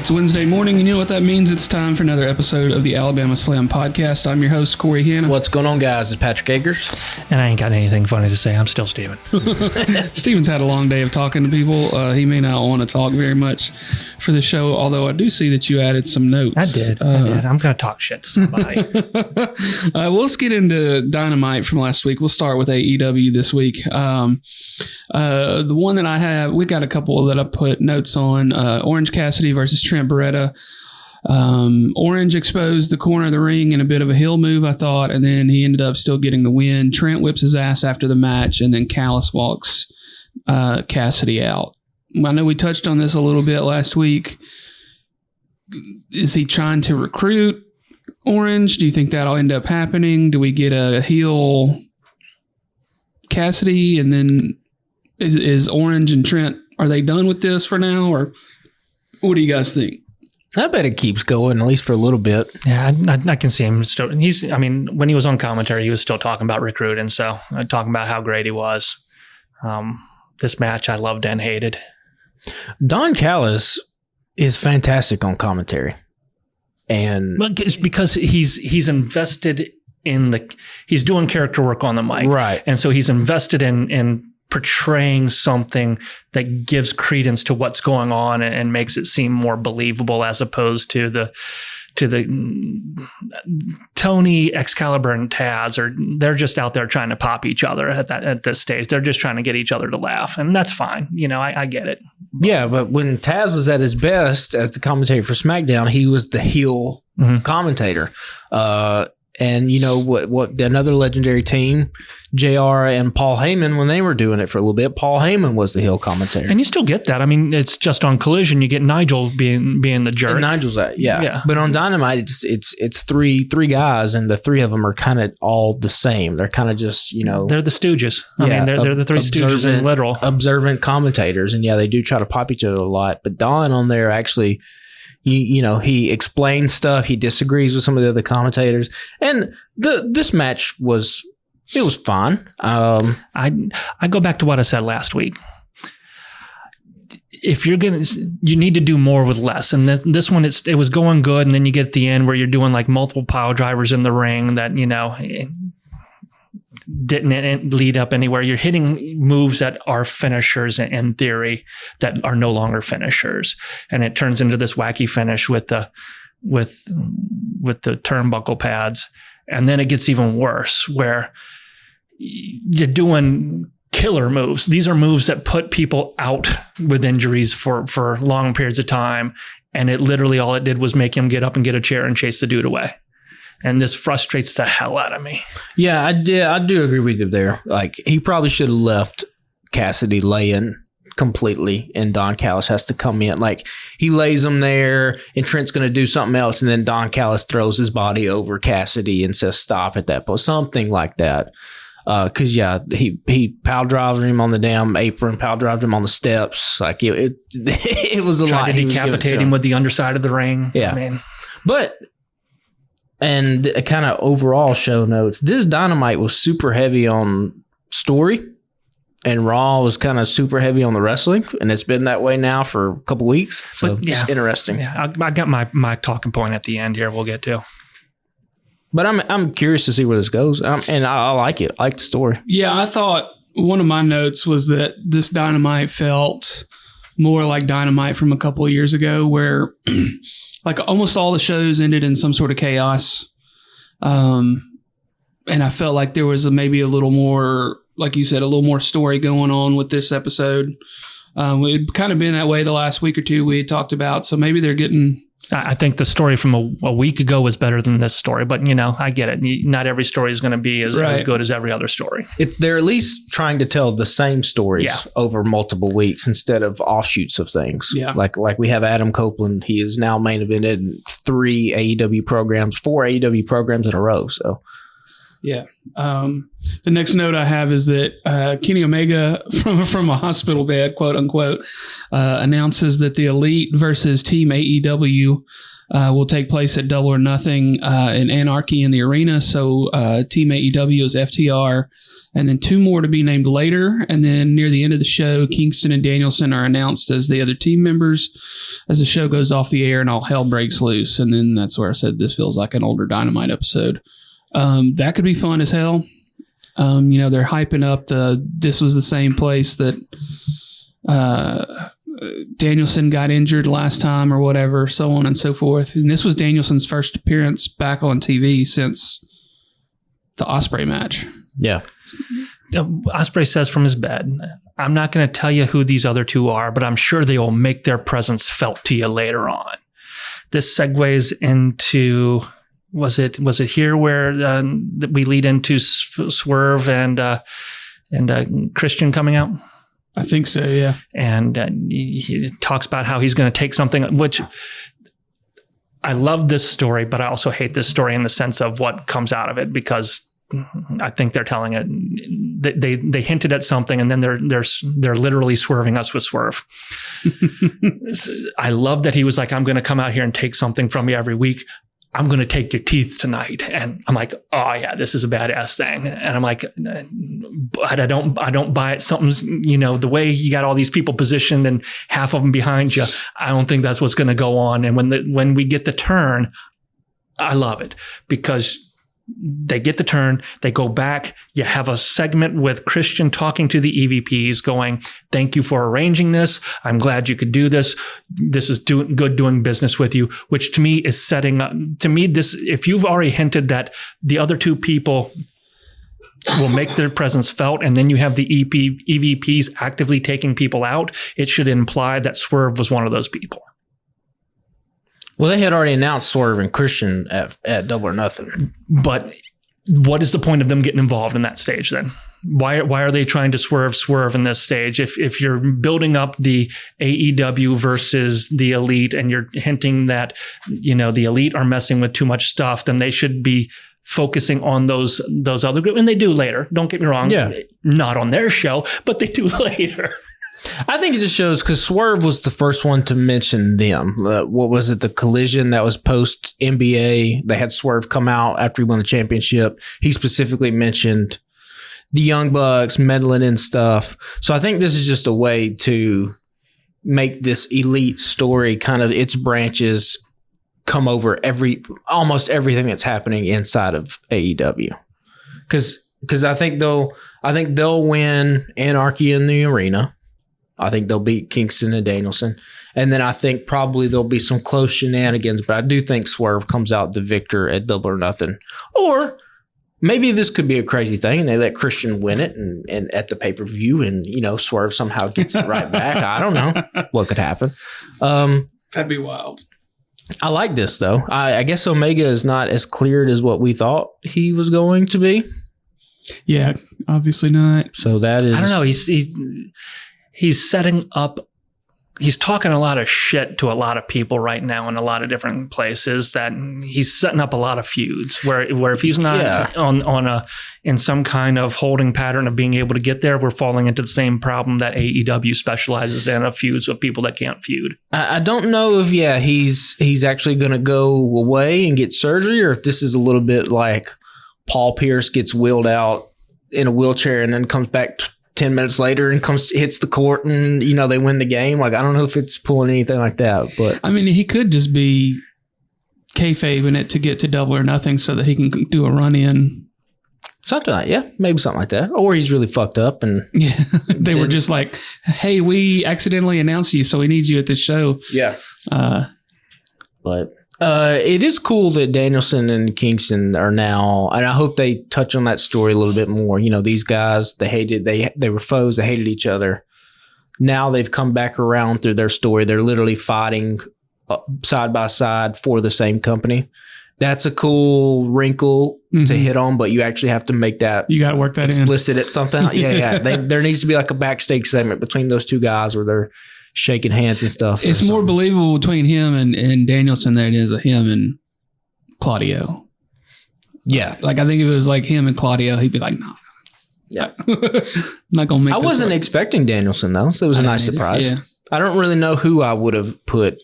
It's Wednesday morning, and you know what that means? It's time for another episode of the Alabama Slam podcast. I'm your host, Corey Hanna. What's going on, guys? It's Patrick Akers. And I ain't got anything funny to say. I'm still Steven. Steven's had a long day of talking to people. He may not want to talk very much for the show, although I do see that you added some notes. I did. I'm going to talk shit to somebody. Well, let's get into Dynamite from last week. We'll start with AEW this week. The one that I have, we got a couple that I put notes on. Orange Cassidy versus Trent Beretta. Orange exposed the corner of the ring in a bit of a heel move, I thought, and then he ended up still getting the win. Trent whips his ass after the match, and then Callis walks Cassidy out. I know we touched on this a little bit last week. Is he trying to recruit Orange? Do you think that'll end up happening? Do we get a heel Cassidy, and then is Orange and Trent, are they done with this for now, or what do you guys think? I bet it keeps going, at least for a little bit. Yeah, I can see him still. When he was on commentary, he was still talking about recruiting, so talking about how great he was. This match I loved and hated. Don Callis is fantastic on commentary. And it's because he's invested in he's doing character work on the mic. Right. And so he's invested in portraying something that gives credence to what's going on and makes it seem more believable, as opposed to the Tony, Excalibur, and Taz they're just out there trying to pop each other at this stage. They're just trying to get each other to laugh, and that's fine. I get it. Yeah, but when Taz was at his best as the commentator for SmackDown, he was the heel commentator. And you know what another legendary team, JR and Paul Heyman, when they were doing it for a little bit, Paul Heyman was the heel commentator. And you still get that. I mean, it's just on Collision, you get Nigel being the jerk. And Nigel's that, yeah. But on Dynamite, it's three guys, and the three of them are kind of all the same. They're kind of just, they're the Stooges. They're the three Stooges in literal. Observant commentators, and they do try to pop each other a lot. But Don on there actually, he explains stuff. He disagrees with some of the other commentators, and this match was fine. I go back to what I said last week. If you need to do more with less. And this one, it was going good, and then you get at the end where you're doing like multiple pile drivers in the ring that didn't lead up anywhere. You're hitting moves that are finishers in theory that are no longer finishers, and it turns into this wacky finish with the turnbuckle pads, and then it gets even worse where you're doing killer moves. These are moves that put people out with injuries for long periods of time, and it literally all it did was make him get up and get a chair and chase the dude away. And this frustrates the hell out of me. Yeah, I do agree with you there. Like, he probably should have left Cassidy laying completely, and Don Callis has to come in. Like, he lays him there, and Trent's going to do something else, and then Don Callis throws his body over Cassidy and says stop at that point. Something like that. Because, he pile drives him on the damn apron, pile drives him on the steps. Like, it was a lot. Tried to decapitate him with the underside of the ring. Yeah. And kind of overall show notes, this Dynamite was super heavy on story, and Raw was kind of super heavy on the wrestling, and it's been that way now for a couple weeks. So it's interesting. Yeah, I got my talking point at the end here. We'll get to. But I'm curious to see where this goes, and I like it. I like the story. Yeah, I thought one of my notes was that this Dynamite felt more like Dynamite from a couple of years ago, where like almost all the shows ended in some sort of chaos. And I felt like there was maybe a little more, like you said, a little more story going on with this episode. It'd kind of been that way the last week or two we had talked about. So maybe they're getting... I think the story from a week ago was better than this story, but I get it. Not every story is going to be as good as every other story. They're at least trying to tell the same stories over multiple weeks instead of offshoots of things. Yeah. Like we have Adam Copeland. He is now main evented in 4 AEW programs in a row. So. Yeah. The next note I have is that Kenny Omega from a hospital bed, quote unquote, announces that the Elite versus Team AEW will take place at Double or Nothing in Anarchy in the Arena. So Team AEW is FTR, and then 2 more to be named later. And then near the end of the show, Kingston and Danielson are announced as the other team members as the show goes off the air and all hell breaks loose. And then that's where I said this feels like an older Dynamite episode. That could be fun as hell. They're hyping up this was the same place that Danielson got injured last time or whatever, so on and so forth. And this was Danielson's first appearance back on TV since the Ospreay match. Yeah. Ospreay says from his bed, I'm not going to tell you who these other 2 are, but I'm sure they will make their presence felt to you later on. This segues into, was it here where we lead into Swerve and Christian coming out? I think so, yeah. And he talks about how he's going to take something, which I love this story, but I also hate this story in the sense of what comes out of it, because I think they're telling it. They hinted at something, and then they're literally swerving us with Swerve. I love that he was like, I'm going to come out here and take something from you every week. I'm going to take your teeth tonight. And I'm like, oh yeah, this is a badass thing. And I'm like, but I don't buy it. Something's, the way you got all these people positioned and half of them behind you, I don't think that's what's going to go on. And when we get the turn, I love it, because they get the turn, they go back. You have a segment with Christian talking to the EVPs going, thank you for arranging this. I'm glad you could do this. This is good doing business with you, which to me is setting up, if you've already hinted that the other 2 people will make their presence felt, and then you have the EVPs actively taking people out, it should imply that Swerve was one of those people. Well, they had already announced Swerve and Christian at Double or Nothing. But what is the point of them getting involved in that stage then? Why are they trying to swerve in this stage? If you're building up the AEW versus the Elite, and you're hinting that, the Elite are messing with too much stuff, then they should be focusing on those other groups. And they do later. Don't get me wrong. Yeah. Not on their show, but they do later. I think it just shows, because Swerve was the first one to mention them. What was it? The Collision that was post NBA. They had Swerve come out after he won the championship. He specifically mentioned the Young Bucks meddling in stuff. So I think this is just a way to make this Elite story kind of its branches come over almost everything that's happening inside of AEW. Because I think they'll win Anarchy in the Arena. I think they'll beat Kingston and Danielson. And then I think probably there'll be some close shenanigans, but I do think Swerve comes out the victor at Double or Nothing. Or maybe this could be a crazy thing and they let Christian win it and at the pay-per-view, and, Swerve somehow gets it right back. I don't know what could happen. That'd be wild. I like this, though. I guess Omega is not as cleared as what we thought he was going to be. Yeah, obviously not. So that is... I don't know. He's setting up, he's talking a lot of shit to a lot of people right now in a lot of different places, that he's setting up a lot of feuds where if he's not in some kind of holding pattern of being able to get there, we're falling into the same problem that AEW specializes in, of feuds with people that can't feud. I don't know if he's actually going to go away and get surgery, or if this is a little bit like Paul Pierce gets wheeled out in a wheelchair and then comes back 10 minutes later and hits the court and, they win the game. Like, I don't know if it's pulling anything like that, but I mean, he could just be kayfabing it to get to Double or Nothing so that he can do a run in. Something like, maybe something like that. Or he's really fucked up and they were just like, hey, we accidentally announced you, so we need you at this show. Yeah. But it is cool that Danielson and Kingston are now, and I hope they touch on that story a little bit more. These guys, they were foes, they hated each other. Now they've come back around through their story. They're literally fighting side by side for the same company. That's a cool wrinkle to hit on, but you actually have to make that, you got to work that explicit at something. Yeah. There needs to be like a backstage segment between those two guys where they're shaking hands and stuff. It's more believable between him and Danielson than it is him and Claudio. Yeah. Like, I think if it was like him and Claudio, he'd be like, no. Yeah. I'm not going to make I wasn't expecting Danielson, though, so it was a nice surprise. I don't really know who I would have put.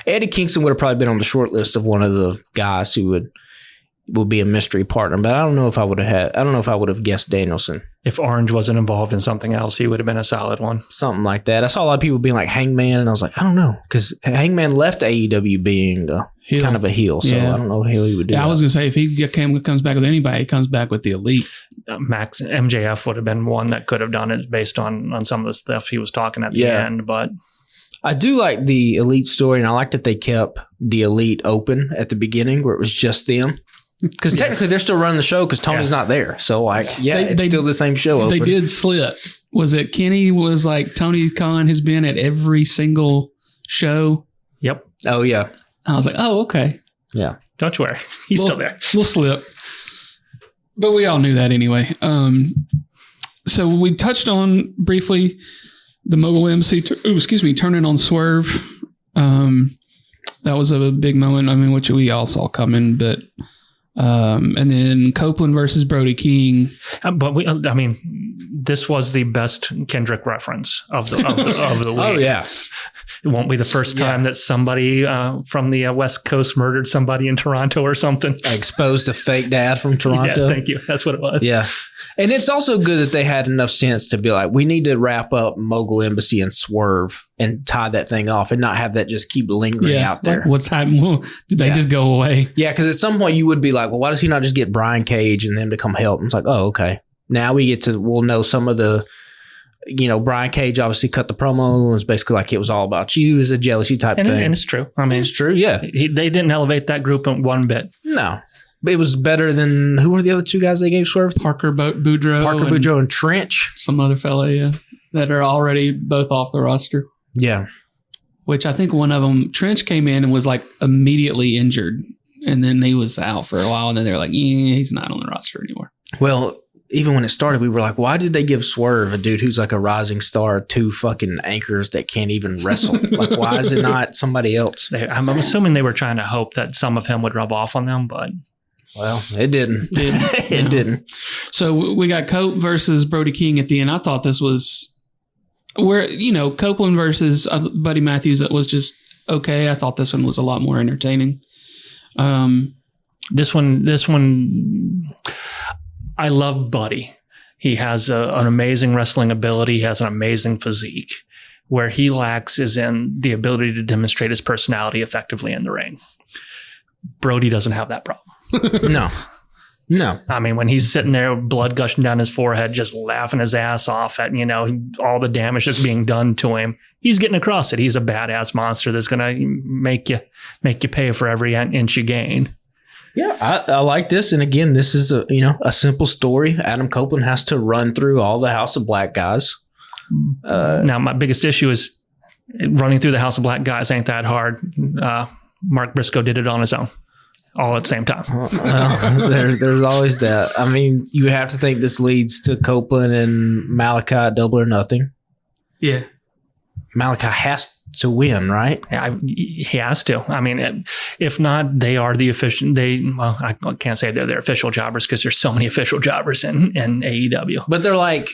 Eddie Kingston would have probably been on the short list of one of the guys who would be a mystery partner, but I don't know if I would have guessed Danielson. If Orange wasn't involved in something else, he would have been a solid one. Something like that. I saw a lot of people being like Hangman, and I was like, I don't know, because Hangman left AEW being kind of a heel, so I don't know how he would do that. I was going to say, if he comes back with anybody, he comes back with the Elite. Max MJF would have been one that could have done it based on some of the stuff he was talking at the end, but I do like the Elite story, and I like that they kept the Elite open at the beginning where it was just them. Because technically they're still running the show because Tony's not there. So it's still the same show open. They did slip. Was it Kenny was like, Tony Khan has been at every single show? Yep. Oh, yeah. I was like, oh, okay. Yeah. Don't you worry. He's still there. We'll slip. But we all knew that anyway. So we touched on briefly the Mogul Embassy, turning on Swerve. That was a big moment, which we all saw coming, but and then Copeland versus Brody King. But this was the best Kendrick reference of the week. Oh, yeah. It won't be the first time that somebody from the West Coast murdered somebody in Toronto or something. Exposed a fake dad from Toronto. Yeah, thank you. That's what it was. Yeah. And it's also good that they had enough sense to be like, we need to wrap up Mogul Embassy and Swerve and tie that thing off and not have that just keep lingering out there. Like what's happening? Did they just go away? Yeah, because at some point you would be like, well, why does he not just get Brian Cage and them to come help? And it's like, oh, okay. Now we'll know some of the, Brian Cage obviously cut the promo. It was basically like it was all about you. It was a jealousy type thing. And it's true. It's true, yeah. They didn't elevate that group in one bit. No. It was better than, who were the other two guys they gave Swerve? Parker Boudreaux and Trench. Some other fella, that are already both off the roster. Yeah. Which I think one of them, Trench came in and was like immediately injured. And then he was out for a while. And then they were like, he's not on the roster anymore. Well, even when it started, we were like, why did they give Swerve, a dude who's like a rising star, 2 fucking anchors that can't even wrestle? Like, why is it not somebody else? I'm assuming they were trying to hope that some of him would rub off on them, but... Well, it didn't. It didn't. So we got Cope versus Brody King at the end. I thought this was where, Copeland versus Buddy Matthews. That was just okay. I thought this one was a lot more entertaining. This one, I love Buddy. He has an amazing wrestling ability. He has an amazing physique. Where he lacks is in the ability to demonstrate his personality effectively in the ring. Brody doesn't have that problem. No. When he's sitting there, blood gushing down his forehead, just laughing his ass off at, all the damage that's being done to him, he's getting across it. He's a badass monster that's going to make you pay for every inch you gain. Yeah, I like this. And again, this is a simple story. Adam Copeland has to run through all the House of Black guys. Now, my biggest issue is running through the House of Black guys ain't that hard. Mark Briscoe did it on his own. All at the same time. There's always that. You have to think this leads to Copeland and Malachi at Double or Nothing. Yeah. Malachi has to win, right? Yeah, he has to. If not, they are the official. I can't say they're their official jobbers because there's so many official jobbers in AEW. But they're like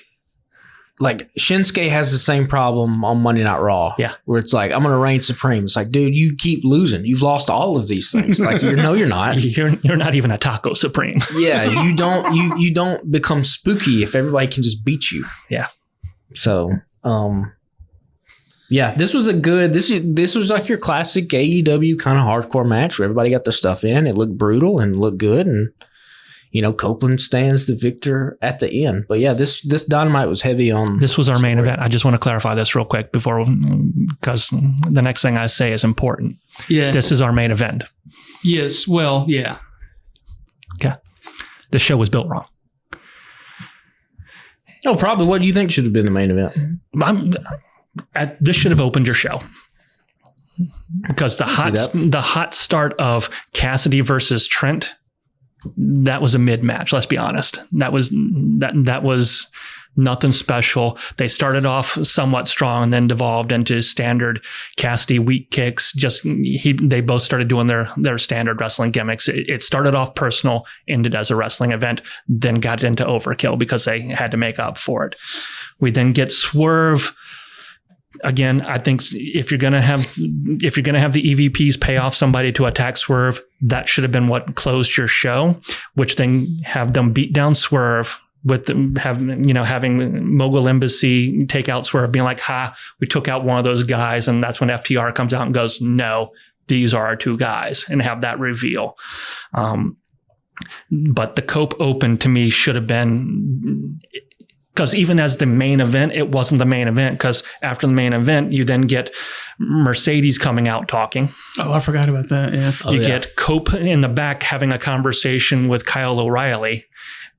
Shinsuke has the same problem on Monday Night Raw. Yeah. Where it's like, I'm going to reign supreme. It's like, dude, you keep losing. You've lost all of these things. Like, you're not. You're not even a taco supreme. Yeah. You don't become spooky if everybody can just beat you. Yeah. So, this was this was like your classic AEW kind of hardcore match where everybody got their stuff in. It looked brutal and looked good. And, Copeland stands the victor at the end. But yeah, this Dynamite was heavy on. This was our main event. I just want to clarify this real quick because the next thing I say is important. Yeah. This is our main event. Yes. Well, yeah. Okay. The show was built wrong. Oh, probably. What do you think should have been the main event? This should have opened your show. Because the hot start of Cassidy versus Trent, that was a mid match. Let's be honest. That was nothing special. They started off somewhat strong and then devolved into standard Cassidy weak kicks. They both started doing their standard wrestling gimmicks. It started off personal, ended as a wrestling event, then got into overkill because they had to make up for it. We then get Swerve Again, I think if you're gonna have the EVPs pay off somebody to attack Swerve, that should have been what closed your show. Which then have them beat down Swerve with them having Mogul Embassy take out Swerve, being like, "Ha, we took out one of those guys," and that's when FTR comes out and goes, "No, these are our two guys," and have that reveal. But the Cope Open to me should have been. Because even as the main event, it wasn't the main event. Because after the main event, you then get Mercedes coming out talking. Oh, I forgot about that. Yeah. You get Cope in the back having a conversation with Kyle O'Reilly.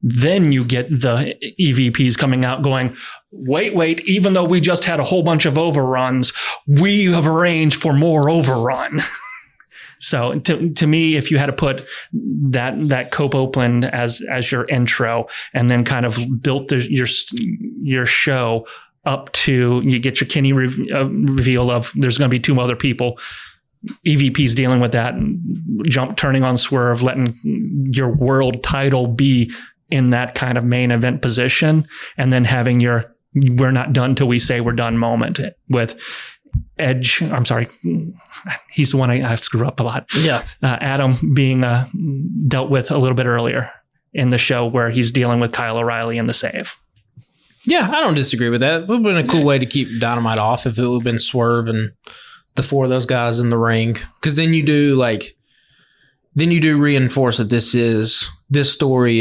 Then you get the EVPs coming out going, wait, even though we just had a whole bunch of overruns, we have arranged for more overrun. So to me, if you had to put that Cope Oakland as your intro, and then kind of built your show up to, you get your Kenny reveal of there's going to be two other people, EVP's dealing with that, turning on Swerve, letting your world title be in that kind of main event position, and then having your "we're not done till we say we're done" moment with Edge. I'm sorry, he's the one I screw up a lot. Yeah, Adam being dealt with a little bit earlier in the show, where he's dealing with Kyle O'Reilly in the save. Yeah, I don't disagree with that. It would have been a cool way to keep Dynamite off if it would have been Swerve and the four of those guys in the ring. Because then you do reinforce that this story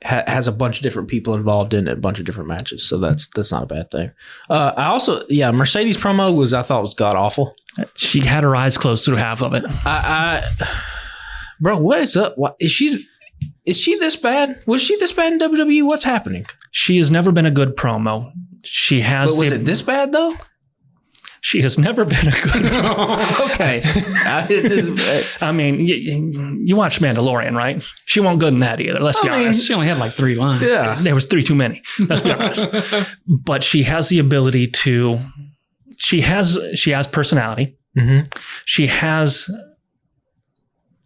has a bunch of different people involved in it, a bunch of different matches. So that's not a bad thing. Mercedes promo I thought was god awful. She had her eyes closed through half of it. Bro, what is up? Is she this bad? Was she this bad in WWE? What's happening? She has never been a good promo. She has. But was it this bad though? She has never been a good. Okay. I mean, you watch Mandalorian, right? She wasn't good in that either. Let's be honest. She only had like 3 lines. Yeah. There was 3 too many. Let's be honest. But she has the ability to. She has personality. Mm-hmm.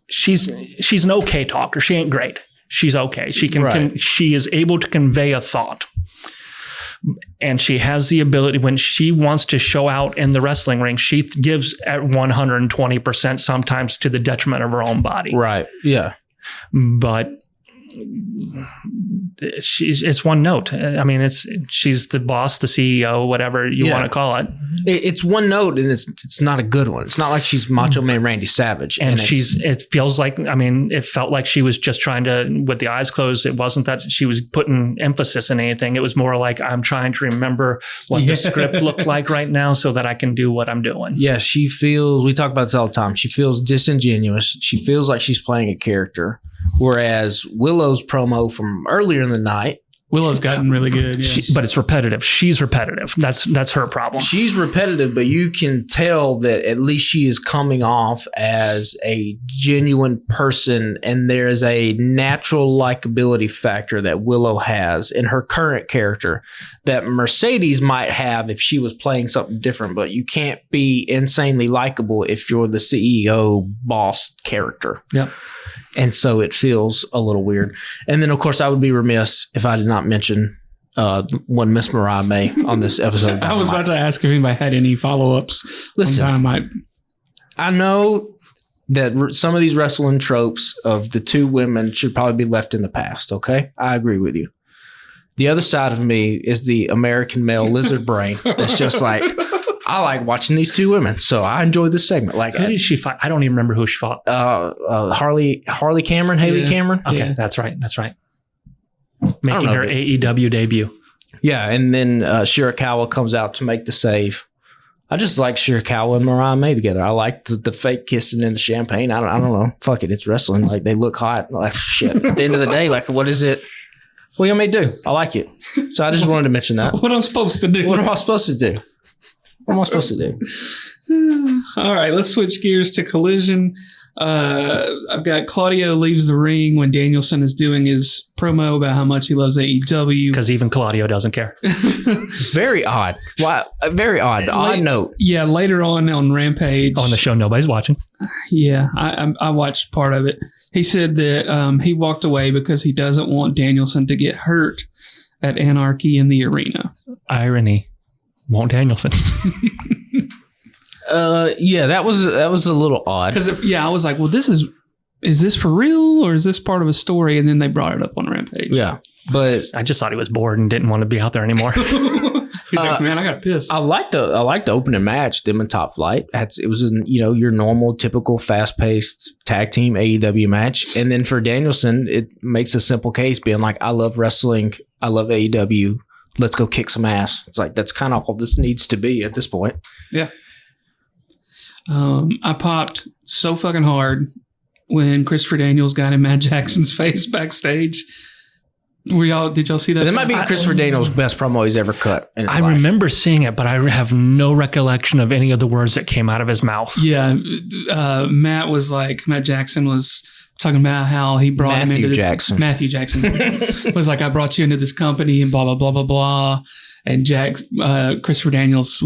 She's an okay talker. She ain't great. She's okay. She is able to convey a thought. And she has the ability, when she wants to show out in the wrestling ring, she gives at 120%, sometimes to the detriment of her own body. Right. Yeah. But it's one note. I mean, she's the boss, the CEO, whatever you want to call it. It's one note, and it's not a good one. It's not like she's Macho Man Randy Savage. And it feels like, I mean, it felt like she was just trying to, with the eyes closed, it wasn't that she was putting emphasis in anything. It was more like, I'm trying to remember what the script looked like right now so that I can do what I'm doing. Yeah, we talk about this all the time. She feels disingenuous. She feels like she's playing a character. Whereas Willow's promo from earlier in the night, Willow's gotten really good, yes. But it's repetitive. She's repetitive. That's her problem. She's repetitive, but you can tell that at least she is coming off as a genuine person, and there's a natural likability factor that Willow has in her current character that Mercedes might have if she was playing something different, but you can't be insanely likable if you're the CEO boss character. Yep. And so it feels a little weird. And then, of course, I would be remiss if I did not mention one Miss Mariah May on this episode. I was about to ask if anybody had any follow-ups on Dynamite. I know that some of these wrestling tropes of the two women should probably be left in the past, okay? I agree with you. The other side of me is the American male lizard brain that's just like, I like watching these two women, so I enjoyed this segment. Like, who did she fight? I don't even remember who she fought. Haley Cameron. Okay, yeah. That's right. Making her AEW debut. Yeah, and then Shirakawa comes out to make the save. I just like Shirakawa and Mariah May together. I like the fake kissing in the champagne. I don't know. Fuck it, it's wrestling. Like, they look hot. Like, shit. At the end of the day, like, what is it? What do you want me to do? I like it. So I just wanted to mention that. What am I supposed to do? What am I supposed to do? All right, let's switch gears to Collision. I've got Claudio leaves the ring when Danielson is doing his promo about how much he loves AEW. Because even Claudio doesn't care. Very odd. Why? Very odd. Odd note. Yeah, later on Rampage. On the show nobody's watching. Yeah, I watched part of it. He said that he walked away because he doesn't want Danielson to get hurt at Anarchy in the Arena. Irony. Won't Danielson. Yeah, that was a little odd. Because I was like, well, is this for real or is this part of a story? And then they brought it up on Rampage. Yeah, but I just thought he was bored and didn't want to be out there anymore. He's like, man, I got pissed. I like the opening match, them and Top Flight. It was your normal, typical, fast-paced tag team AEW match. And then for Danielson, it makes a simple case, being like, I love wrestling, I love AEW. Let's go kick some ass. It's like that's kind of all this needs to be at this point. Yeah. I popped so fucking hard when Christopher Daniels got in Matt Jackson's face backstage. Did y'all see that? That might be Christopher Daniels' best promo he's ever cut. I remember seeing it, but I have no recollection of any of the words that came out of his mouth. Yeah. Matt Jackson was talking about how he brought him into this. Matthew Jackson was like, I brought you into this company and blah, blah, blah, blah, blah. And Christopher Daniels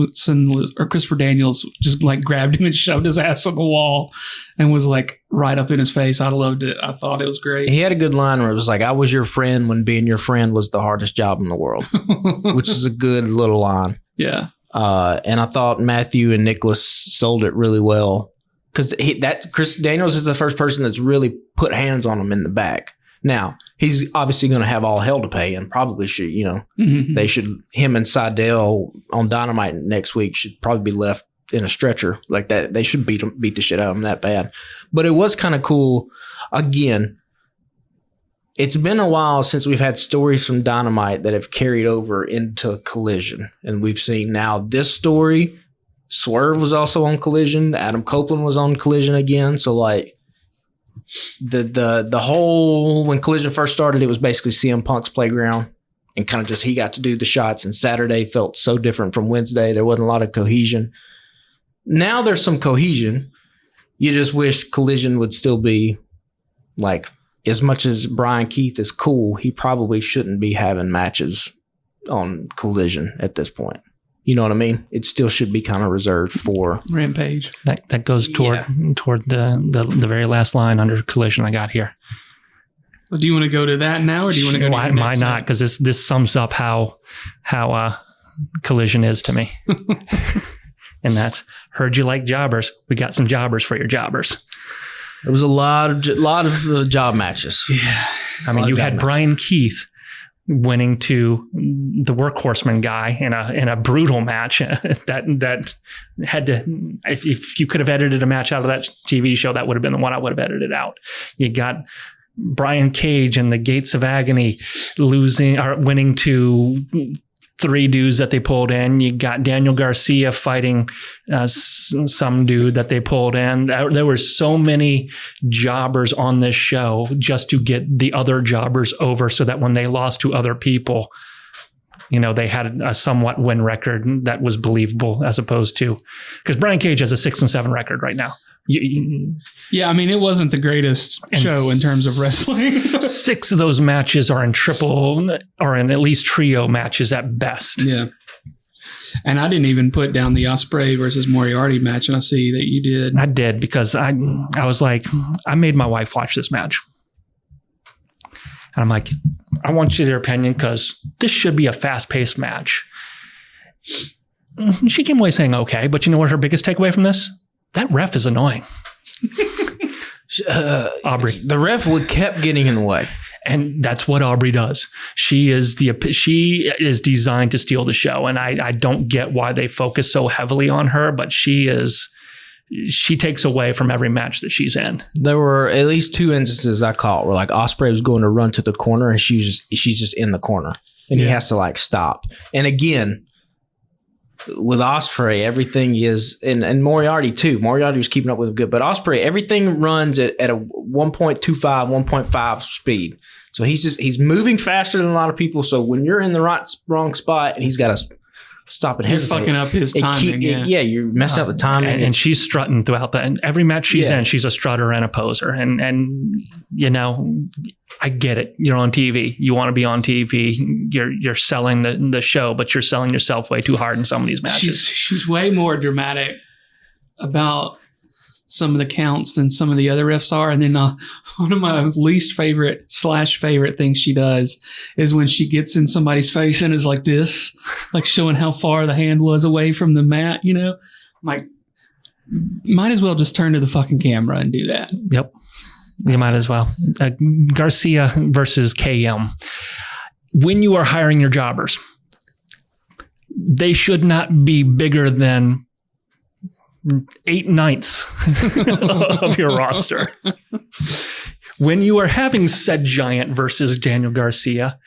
just like grabbed him and shoved his ass on the wall and was like right up in his face. I loved it. I thought it was great. He had a good line where it was like, I was your friend when being your friend was the hardest job in the world, which is a good little line. Yeah. And I thought Matthew and Nicholas sold it really well because Chris Daniels is the first person that's really put hands on him in the back. Now, he's obviously going to have all hell to pay and probably should, they should, him and Seidel on Dynamite next week should probably be left in a stretcher like that. They should beat the shit out of him that bad. But it was kind of cool. Again, it's been a while since we've had stories from Dynamite that have carried over into Collision. And we've seen now this story. Swerve was also on Collision. Adam Copeland was on Collision again. So like, the whole when Collision first started, it was basically CM Punk's playground and kind of just he got to do the shots, and Saturday felt so different from Wednesday. There wasn't a lot of cohesion. Now there's some cohesion. You just wish Collision would still be like, as much as Brian Keith is cool, he probably shouldn't be having matches on Collision at this point. You know what I mean? It still should be kind of reserved for Rampage. That goes toward the very last line under Collision I got here. Well, do you want to go to that now, or do you want to go to why not? Because this sums up how Collision is to me. And that's, heard you like jobbers. We got some jobbers for your jobbers. There was a lot of job matches. Yeah. I mean, you had Brian Keith winning to the Workhorseman guy in a brutal match that had to, if you could have edited a match out of that TV show, that would have been the one I would have edited out. You got Brian Cage and the Gates of Agony winning to 3 dudes that they pulled in. You got Daniel Garcia fighting some dude that they pulled in. There were so many jobbers on this show just to get the other jobbers over so that when they lost to other people, they had a somewhat win record that was believable, as opposed to, because Brian Cage has a 6-7 record right now. Yeah, I mean, it wasn't the greatest show in terms of wrestling. 6 of those matches are in triple or in at least trio matches at best. Yeah. And I didn't even put down the Ospreay versus Moriarty match, and I see that you did. I did, because I was like, I made my wife watch this match. And I'm like, I want you their opinion, because this should be a fast-paced match. She came away saying, okay, but you know what her biggest takeaway from this? That ref is annoying. Aubrey. The ref kept getting in the way. And that's what Aubrey does. She is designed to steal the show. And I don't get why they focus so heavily on her, but she takes away from every match that she's in. There were at least 2 instances I caught where like Ospreay was going to run to the corner and she's just in the corner and he has to like stop. And again, with Ospreay, everything is, and Moriarty too. Moriarty was keeping up with him good, but Ospreay, everything runs at a 1.25, 1.5 speed. So he's moving faster than a lot of people. So when you're in the wrong spot and he's got to stop and hesitate, fucking up his timing. You're messing up the timing. And she's strutting throughout that. And every match she's in, she's a strutter and a poser. And I get it. You're on TV. You want to be on TV. You're selling the show, but you're selling yourself way too hard in some of these matches. She's way more dramatic about some of the counts than some of the other refs are. And then one of my least favorite / favorite things she does is when she gets in somebody's face and is like this. like showing how far the hand was away from the mat, you know? Like, might as well just turn to the fucking camera and do that. Yep. You might as well. Garcia versus KM. When you are hiring your jobbers, they should not be bigger than 8/9 of your roster. When you are having said giant versus Daniel Garcia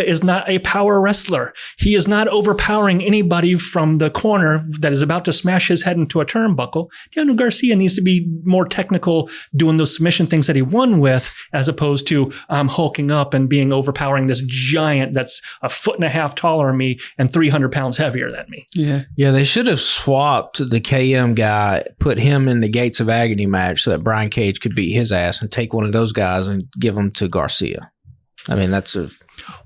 is not a power wrestler. He is not overpowering anybody from the corner that is about to smash his head into a turnbuckle. Daniel Garcia needs to be more technical, doing those submission things that he won with, as opposed to hulking up and being overpowering this giant that's 1.5 feet taller than me and 300 pounds heavier than me. Yeah, they should have swapped the KM guy, put him in the Gates of Agony match so that Brian Cage could beat his ass and take one of those guys and give them to Garcia. I mean,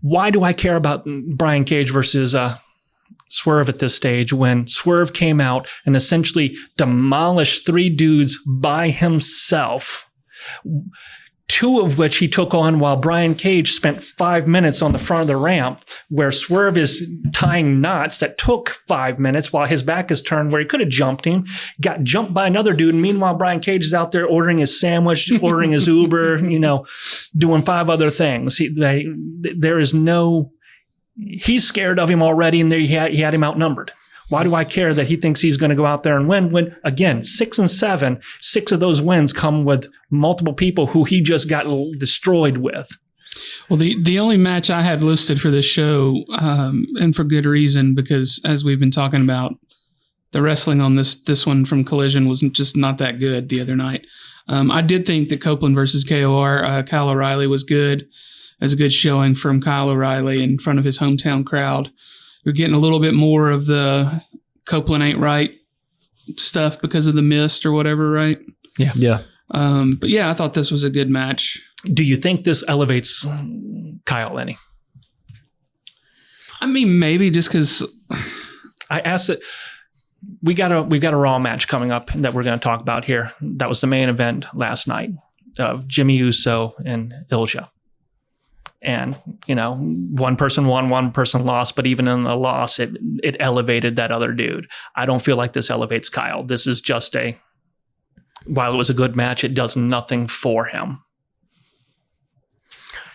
why do I care about Brian Cage versus Swerve at this stage when Swerve came out and essentially demolished 3 dudes by himself, 2 of which he took on while Brian Cage spent 5 minutes on the front of the ramp, where Swerve is tying knots that took 5 minutes while his back is turned, where he could have jumped him, got jumped by another dude. And meanwhile, Brian Cage is out there ordering his sandwich, ordering his Uber, doing 5 other things. He's scared of him already, and he had him outnumbered. Why do I care that he thinks he's going to go out there and win when, again, 6 and 7, 6 of those wins come with multiple people who he just got destroyed with? Well, the only match I had listed for this show, and for good reason, because as we've been talking about, the wrestling on this one from Collision was just not that good the other night. I did think that Copeland versus KOR, Kyle O'Reilly was good. It was a good showing from Kyle O'Reilly in front of his hometown crowd. We're getting a little bit more of the Copeland ain't right stuff because of the mist or whatever, right? Yeah. But yeah, I thought this was a good match. Do you think this elevates Kyle any? I mean, maybe just because I asked it. We got a Raw match coming up that we're going to talk about here. That was the main event last night of Jimmy Uso and Ilja. And, one person won, one person lost, but even in the loss, it elevated that other dude. I don't feel like this elevates Kyle. This is just while it was a good match, it does nothing for him.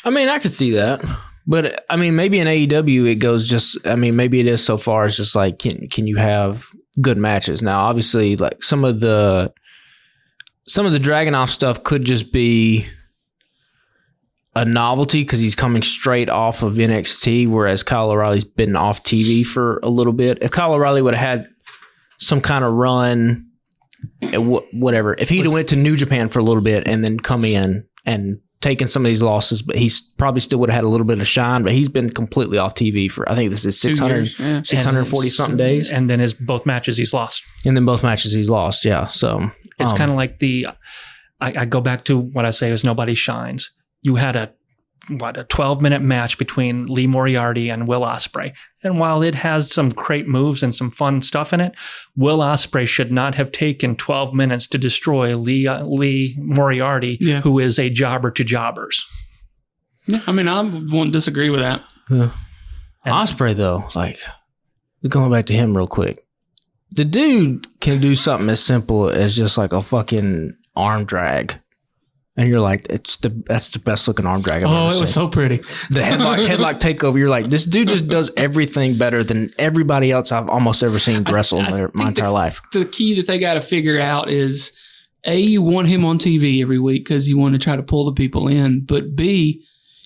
I mean, I could see that. But, I mean, maybe in AEW, it goes maybe it is so far as just like, can you have good matches? Now, obviously, like some of the Dragunov stuff could just be a novelty because he's coming straight off of NXT, whereas Kyle O'Reilly's been off TV for a little bit. If Kyle O'Reilly would have had some kind of run, whatever, if he'd have went to New Japan for a little bit and then come in and taken some of these losses, but he's probably still would have had a little bit of shine, but he's been completely off TV for, I think this is 640 something days. And then both matches he's lost. Yeah. So it's kind of like I go back to what I say is nobody shines. You had a 12-minute match between Lee Moriarty and Will Ospreay. And while it has some great moves and some fun stuff in it, Will Ospreay should not have taken 12 minutes to destroy Lee Moriarty, who is a jobber to jobbers. Yeah, I mean, I won't disagree with that. Yeah. Ospreay, though, like, going back to him real quick. The dude can do something as simple as just like a fucking arm drag. And you're like, that's the best looking arm drag I've ever seen. It was so pretty. The headlock takeover, you're like, this dude just does everything better than everybody else I've almost ever seen wrestle in my entire life. The key that they got to figure out is, A, you want him on TV every week because you want to try to pull the people in. But B,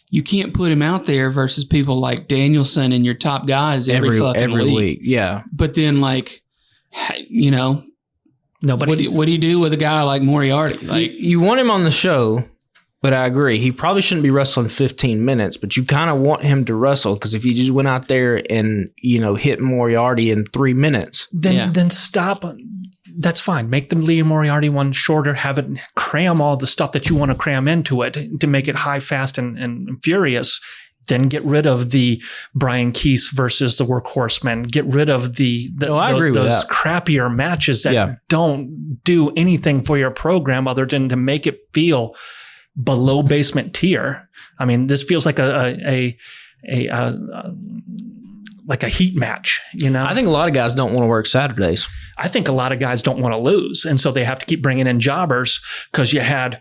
you can't put him out there versus people like Danielson and your top guys every week. Yeah. But then, like, nobody. What do you do with a guy like Moriarty? Like, you want him on the show, but I agree. He probably shouldn't be wrestling 15 minutes, but you kind of want him to wrestle because if you just went out there and, hit Moriarty in 3 minutes. Then stop. That's fine. Make the Lee Moriarty one shorter. Have it cram all the stuff that you want to cram into it to make it high, fast, and furious. Then get rid of the Brian Keith versus the Workhorsemen. Get rid of I agree with those that. crappier matches that don't do anything for your program other than to make it feel below basement tier. I mean, this feels like a like a heat match, you know? I think a lot of guys don't want to work Saturdays. I think a lot of guys don't want to lose. And so they have to keep bringing in jobbers because you had,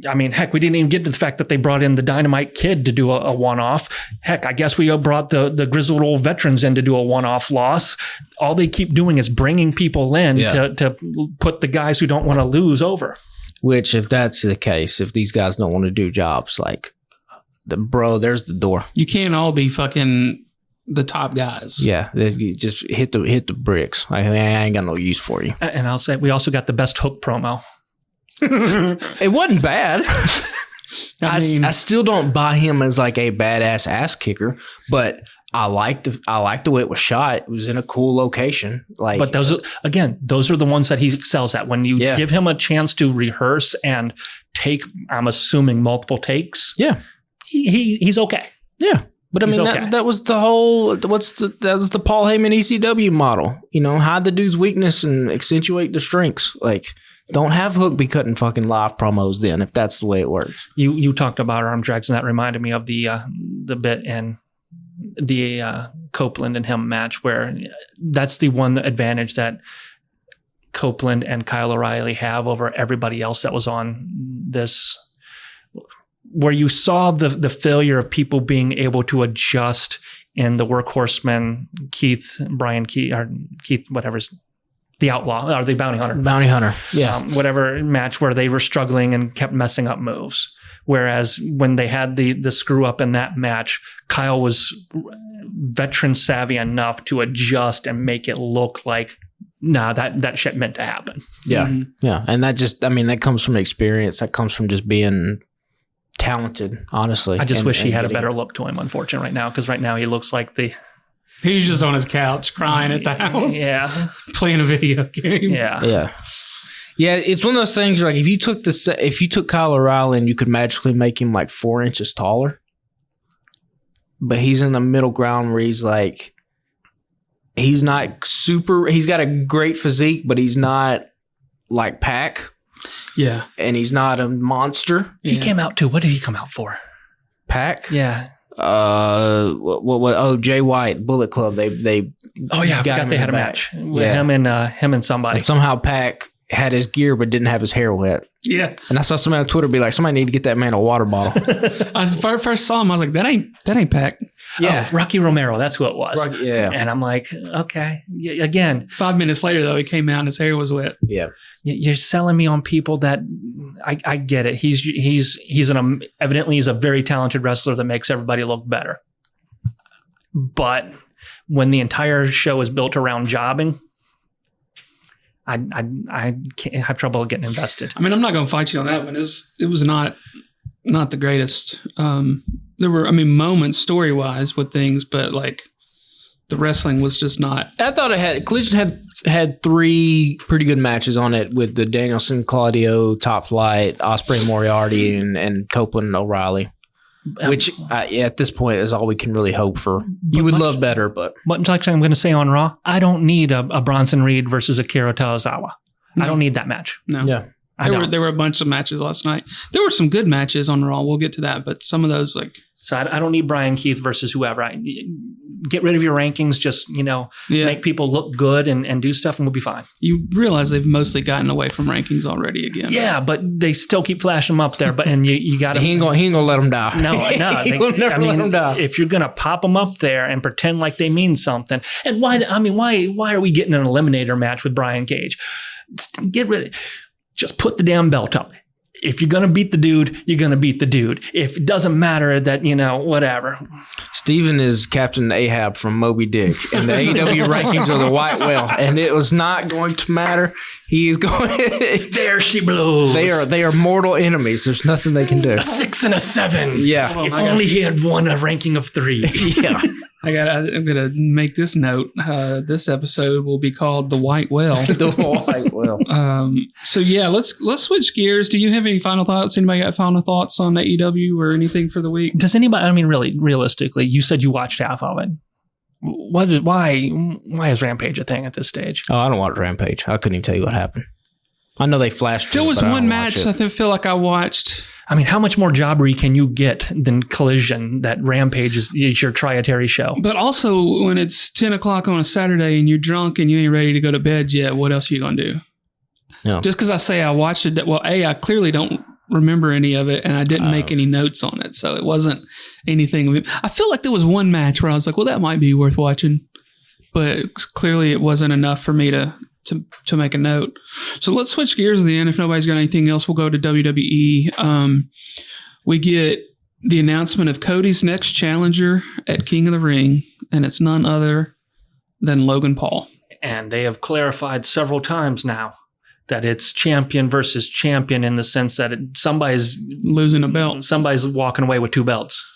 I mean, heck, we didn't even get to the fact that they brought in the Dynamite Kid to do a one-off. Heck, I guess we brought the grizzled old veterans in to do a one-off loss. All they keep doing is bringing people in to put the guys who don't want to lose over. Which, if that's the case, if these guys don't want to do jobs, like, there's the door. You can't all be fucking the top guys. Yeah, you just hit the bricks. I ain't got no use for you. And I'll say we also got the best Hook promo. It wasn't bad. I still don't buy him as like a badass ass kicker, but I like the way it was shot. It was in a cool location. Like, but those are the ones that he excels at. When you give him a chance to rehearse and take, I'm assuming, multiple takes. Yeah, he's okay. Yeah. But I mean, that was the whole, that was the Paul Heyman ECW model, you know, hide the dude's weakness and accentuate the strengths. Like, don't have Hook be cutting fucking live promos then, if that's the way it works. You talked about arm drags, and that reminded me of the bit in the Copeland and him match, where that's the one advantage that Copeland and Kyle O'Reilly have over everybody else that was on this, where you saw the failure of people being able to adjust in the Workhorseman, Brian Keith, whatever's the Outlaw or the Bounty Hunter. Yeah. Whatever match where they were struggling and kept messing up moves. Whereas when they had the screw up in that match, Kyle was veteran savvy enough to adjust and make it look like, nah, that shit meant to happen. Yeah. Mm-hmm. Yeah. And that comes from experience. That comes from just being talented, honestly. I just wish he had a better look to him, unfortunately, right now, because right now he looks like he's just on his couch crying at the house. Yeah. Playing a video game. Yeah. Yeah. Yeah, it's one of those things like if you took Kyle O'Reilly and you could magically make him like 4 inches taller, but he's in the middle ground where he's like, he's not super, he's got a great physique, but he's not like Pac. Yeah. And he's not a monster. He came out too. What did he come out for? Pac? Yeah. Jay White, Bullet Club. They I forgot they had a match with him and somebody. And somehow Pac had his gear but didn't have his hair wet. Yeah. And I saw somebody on Twitter be like, somebody need to get that man a water bottle. I first saw him, I was like, that ain't Pac. Yeah. Rocky Romero, that's who it was. Yeah. And I'm like, okay. Again. 5 minutes later, though, he came out and his hair was wet. Yeah. You're selling me on people that I get it. Evidently he's a very talented wrestler that makes everybody look better. But when the entire show is built around jobbing, I can't have trouble getting invested. I mean, I'm not going to fight you on that one. It was not the greatest. There were, moments story-wise with things, but like the wrestling was just not. I thought Collision had 3 pretty good matches on it with the Danielson, Claudio, Top Flight, Ospreay, Moriarty, and Copeland and O'Reilly. Which at this point is all we can really hope for. You would love better, but like I'm going to say on Raw, I don't need a Bronson Reed versus Akira Tozawa. No. I don't need that match. No. Yeah. There were a bunch of matches last night. There were some good matches on Raw. We'll get to that, but some of those So I don't need Brian Keith versus whoever. Get rid of your rankings. Just, make people look good and do stuff and we'll be fine. You realize they've mostly gotten away from rankings already again. Yeah, but they still keep flashing them up there. And you got to. He ain't gonna let them die. No. He will never let them die. If you're going to pop them up there and pretend like they mean something. And why are we getting an eliminator match with Brian Cage? Get rid of it. Just put the damn belt up. If you're going to beat the dude, you're going to beat the dude. If it doesn't matter that, whatever. Steven is Captain Ahab from Moby Dick, and the AEW rankings are the white whale, and it was not going to matter. He is going. There she blows. They are mortal enemies. There's nothing they can do. A 6 and a 7. Yeah. If only he had won a ranking of 3. Yeah. I'm gonna make this note. This episode will be called The White Whale. The White Whale. So yeah, let's switch gears. Do you have any final thoughts? Anybody got final thoughts on AEW or anything for the week? Does anybody? Really, realistically, you said you watched half of it. Why is Rampage a thing at this stage? Oh, I don't watch Rampage. I couldn't even tell you what happened. I know they flashed. There was one match I feel like I watched. I mean, how much more jobbery can you get than Collision? That Rampage is your Triatary show. But also, when it's 10 o'clock on a Saturday and you're drunk and you ain't ready to go to bed yet, what else are you going to do? No. Just because I say I watched it, well, I clearly don't remember any of it, and I didn't make any notes on it, so it wasn't anything. I feel like there was one match where I was like, well, that might be worth watching, but clearly it wasn't enough for me to make a note. So let's switch gears then. If nobody's got anything else, we'll go to WWE. We get the announcement of Cody's next challenger at King of the Ring, and it's none other than Logan Paul. And they have clarified several times now that it's champion versus champion in the sense that somebody's losing a belt. Somebody's walking away with 2 belts.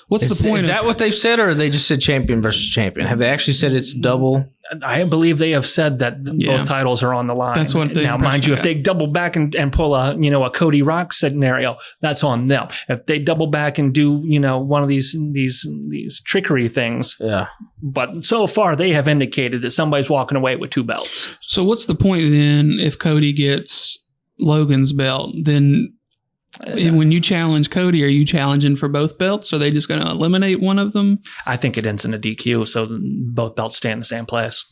What's the point? Is that what they've said, or have they just said champion versus champion? Have they actually said it's double? I believe they have said that both titles are on the line. That's what now, mind you, if they double back and pull a Cody Rock scenario, that's on them. If they double back and do one of these trickery things, yeah. But so far they have indicated that somebody's walking away with 2 belts. So what's the point then if Cody gets Logan's belt? Then when you challenge Cody, are you challenging for both belts? Are they just going to eliminate one of them? I think it ends in a DQ, so both belts stay in the same place.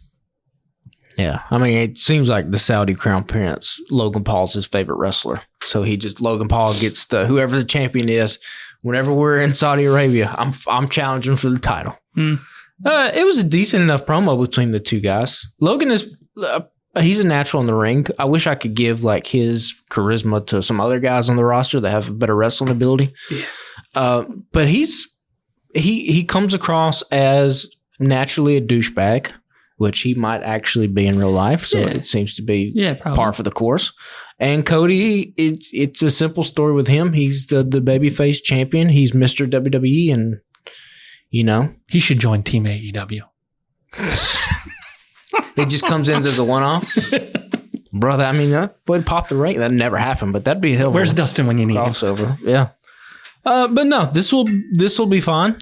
Yeah. I mean, it seems like the Saudi Crown Prince, Logan Paul's his favorite wrestler. So Logan Paul gets whoever the champion is. Whenever we're in Saudi Arabia, I'm challenging for the title. It was a decent enough promo between the two guys. Logan is... he's a natural in the ring. I wish I could give his charisma to some other guys on the roster that have better wrestling ability. Yeah. But he comes across as naturally a douchebag, which he might actually be in real life. So it seems to be par for the course. And Cody, it's a simple story with him. He's the babyface champion. He's Mr. WWE, and he should join Team AEW. It just comes in as a one-off. Brother, I mean, that would pop the rank. That never happened, but that'd be a hell of a Where's Dustin when you need him? Crossover. Yeah. But no, this will be fun.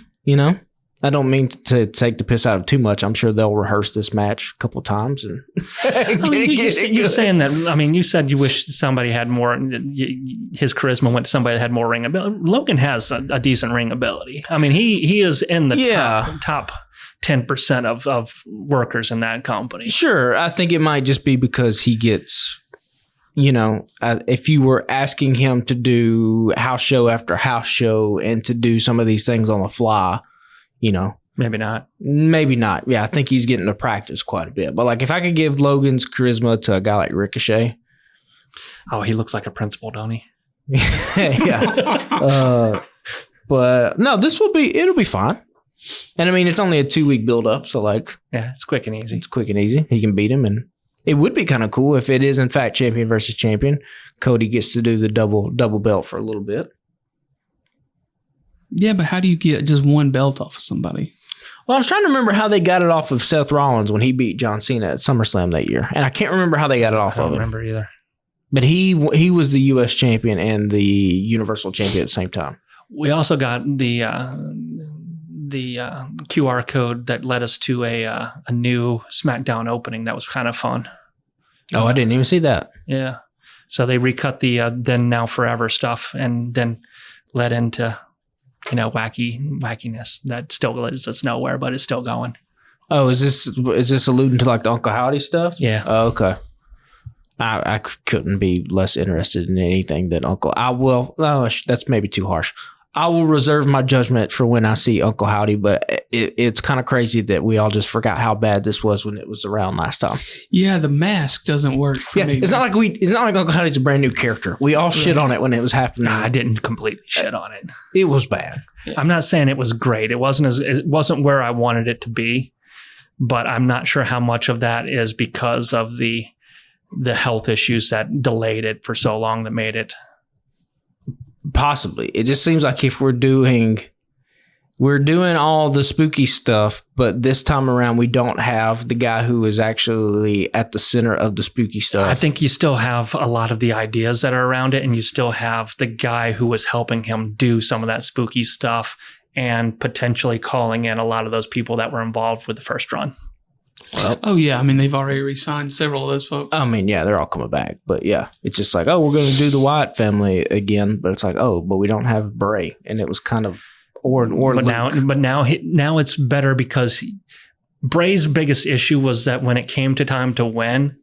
I don't mean to take the piss out of too much. I'm sure they'll rehearse this match a couple times. And you're saying that. I mean, you said you wish somebody had more. His charisma went to somebody that had more ring ability. Logan has a decent ring ability. I mean, he is in the top 10% of workers in that company. Sure. I think it might just be because he gets, if you were asking him to do house show after house show and to do some of these things on the fly, maybe not. Maybe not. Yeah. I think he's getting to practice quite a bit. But if I could give Logan's charisma to a guy like Ricochet. Oh, he looks like a principal, don't he? Yeah. But no, it'll be fine. And I mean, it's only a 2-week build up. So it's quick and easy. It's quick and easy. He can beat him. And it would be kind of cool if it is in fact champion versus champion. Cody gets to do the double belt for a little bit. Yeah, but how do you get just one belt off of somebody? Well, I was trying to remember how they got it off of Seth Rollins when he beat John Cena at SummerSlam that year. And I can't remember how they got it off of him. I don't remember either. But he was the U.S. champion and the Universal champion at the same time. We also got the QR code that led us to a new SmackDown opening that was kind of fun. Oh, I didn't even see that. Yeah. So they recut the then now forever stuff and then led into wackiness that still leads us nowhere, but it's still going. Oh, is this alluding to the Uncle Howdy stuff? Yeah. Oh, okay. I couldn't be less interested in anything than Uncle. That's maybe too harsh. I will reserve my judgment for when I see Uncle Howdy, but it's kind of crazy that we all just forgot how bad this was when it was around last time. Yeah, the mask doesn't work for me. It's not like Uncle Howdy's a brand new character. We all shit on it when it was happening. I didn't completely shit on it. It was bad. I'm not saying it was great. It wasn't where I wanted it to be, but I'm not sure how much of that is because of the health issues that delayed it for so long that made it. Possibly. It just seems like if we're doing all the spooky stuff, but this time around we don't have the guy who is actually at the center of the spooky stuff. I think you still have a lot of the ideas that are around it, and you still have the guy who was helping him do some of that spooky stuff and potentially calling in a lot of those people that were involved with the first run. Well, Oh, yeah. I mean, they've already re-signed several of those folks. I mean, yeah, they're all coming back. But yeah, it's just like, oh, we're going to do the Wyatt family again. But it's like, oh, but we don't have Bray. And it was kind of, or But Luke. now it's better because Bray's biggest issue was that when it came to time to win,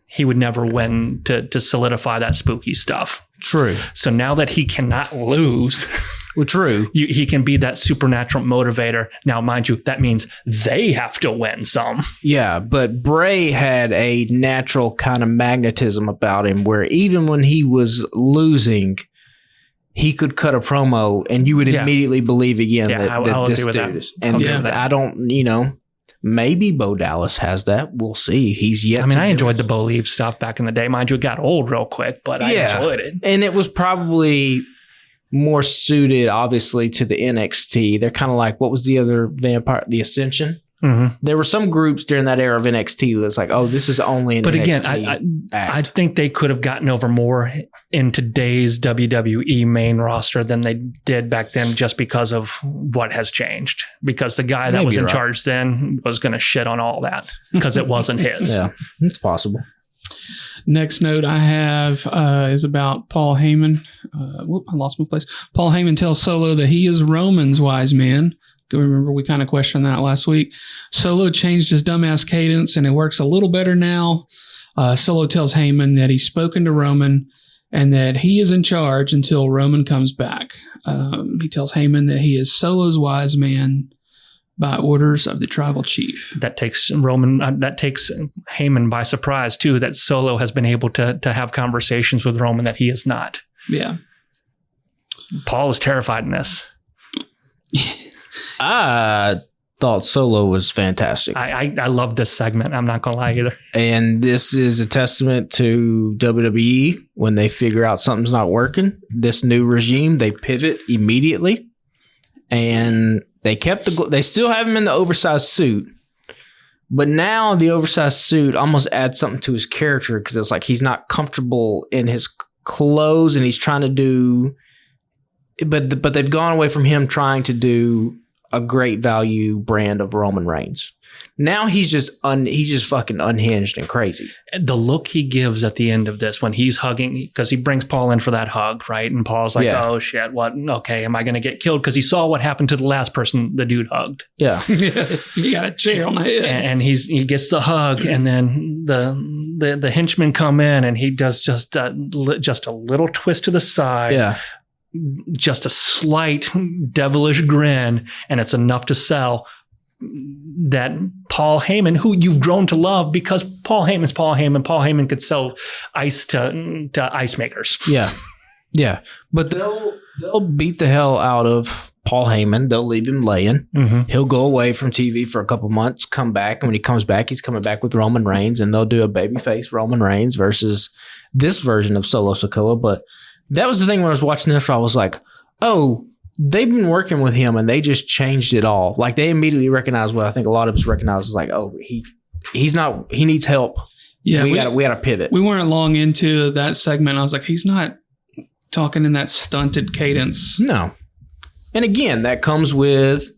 he would never win to solidify that spooky stuff. True. So now that he cannot lose, Well, true. he can be that supernatural motivator. Now, mind you, that means they have to win some. Yeah, but Bray had a natural kind of magnetism about him where even when he was losing, he could cut a promo and you would immediately believe again that this dude is. And I don't, maybe Bo Dallas has that. We'll see. He's yet I enjoyed the Bo Leave stuff back in the day. Mind you, it got old real quick, but I enjoyed it. And it was probably more suited, obviously, to the NXT. They're kind of like, what was the other vampire? The Ascension? Mm-hmm. There were some groups during that era of NXT that's like, oh, this is only an NXT again, I think they could have gotten over more in today's WWE main roster than they did back then just because of what has changed. Because the guy that was in charge then was going to shit on all that because it wasn't his. Yeah, it's possible. Next note I have is about Paul Heyman. I lost my place. Paul Heyman tells Solo that he is Roman's wise man. Remember, we kind of questioned that last week. Solo changed his dumbass cadence, and it works a little better now. Solo tells Heyman that he's spoken to Roman and that he is in charge until Roman comes back. He tells Heyman that he is Solo's wise man by orders of the tribal chief. That takes Heyman by surprise, too, that Solo has been able to have conversations with Roman that he is not. Yeah. Paul is terrified in this. I thought Solo was fantastic. I love this segment. I'm not going to lie either. And this is a testament to WWE when they figure out something's not working. This new regime, they pivot immediately. And they still have him in the oversized suit. But now the oversized suit almost adds something to his character because it's like he's not comfortable in his clothes and he's trying to do... But they've gone away from him trying to do a great value brand of Roman Reigns. Now he's just fucking unhinged and crazy. The look he gives at the end of this when he's hugging, because he brings Paul in for that hug, right? And Paul's like, oh shit, what? Okay, am I going to get killed? Because he saw what happened to the last person the dude hugged. Yeah. You got a chair on the head. And he gets the hug, and then the henchmen come in, and he does just a little twist to the side. Yeah. Just a slight devilish grin, and it's enough to sell that Paul Heyman, who you've grown to love because Paul Heyman's Paul Heyman. Paul Heyman could sell ice to ice makers. Yeah. Yeah. But they'll beat the hell out of Paul Heyman. They'll leave him laying. Mm-hmm. He'll go away from TV for a couple months, come back. And when he comes back, he's coming back with Roman Reigns, and they'll do a babyface Roman Reigns versus this version of Solo Sikoa. But that was the thing when I was watching this, I was like, oh, they've been working with him and they just changed it all. Like they immediately recognized what I think a lot of us recognize is like, oh, he needs help. Yeah. We gotta pivot. We weren't long into that segment. I was like, he's not talking in that stunted cadence. No. And again, that comes with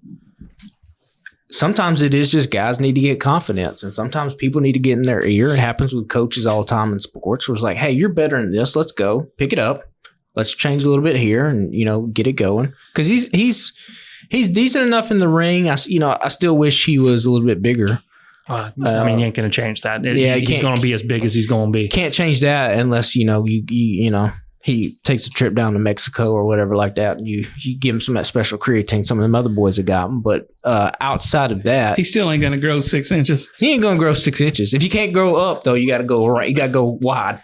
sometimes it is just guys need to get confidence, and sometimes people need to get in their ear. It happens with coaches all the time in sports where it's like, hey, you're better than this. Let's go. Pick it up. Let's change a little bit here and, get it going. Because he's decent enough in the ring. I still wish he was a little bit bigger. You ain't going to change that. He's going to be as big as he's going to be. Can't change that unless, he takes a trip down to Mexico or whatever like that, and you give him some of that special creatine some of them other boys have got him. But outside of that, he still ain't going to grow 6 inches. He ain't going to grow 6 inches. If you can't grow up, though, you got to go right. You got to go wide.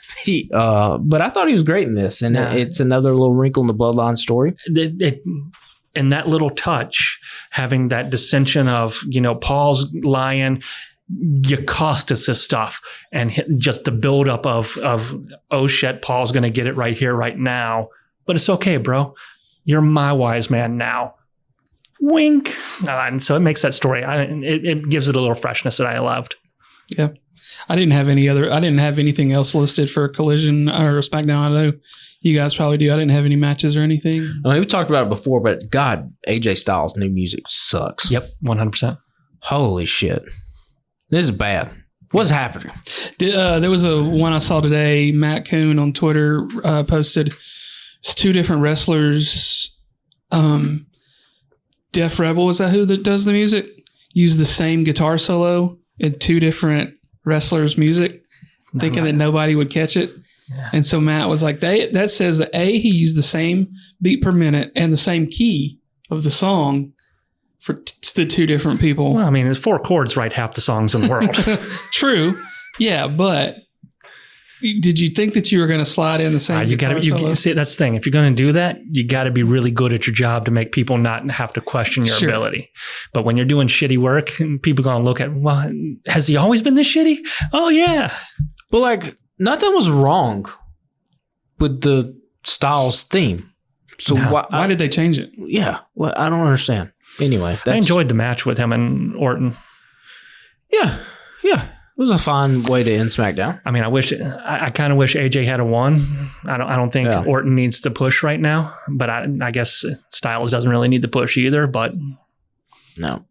But I thought he was great in this, and it's another little wrinkle in the bloodline story. And that little touch, having that dissension of, Paul's lying, you cost us this stuff, and just the buildup of oh shit, Paul's going to get it right here, right now. But it's okay, bro. You're my wise man now. Wink. And so it makes that story. It gives it a little freshness that I loved. Yeah, I didn't have anything else listed for Collision or SmackDown. I know you guys probably do. I didn't have any matches or anything. I mean, we've talked about it before, but God, AJ Styles' new music sucks. Yep, 100%. Holy shit. This is bad. What's happening? There was one I saw today. Matt Coon on Twitter posted. It's two different wrestlers. Def Rebel, is that who that does the music? Use the same guitar solo in two different wrestlers' music, thinking that nobody would catch it. Yeah. And so Matt was like, that says that A, he used the same beat per minute and the same key of the song for the two different people. Well, I mean, it's 4 chords write half the songs in the world. True. Yeah, but did you think that you were going to slide in the same? See, that's the thing. If you're going to do that, you got to be really good at your job to make people not have to question your ability. But when you're doing shitty work, people are going to look at, well, has he always been this shitty? Oh yeah. But like, nothing was wrong with the Styles theme. So why did they change it? Yeah, well, I don't understand. Anyway, I enjoyed the match with him and Orton. Yeah. It was a fine way to end SmackDown. I mean, I kind of wish AJ had won. I don't think Orton needs to push right now, but I guess Styles doesn't really need to push either. But no,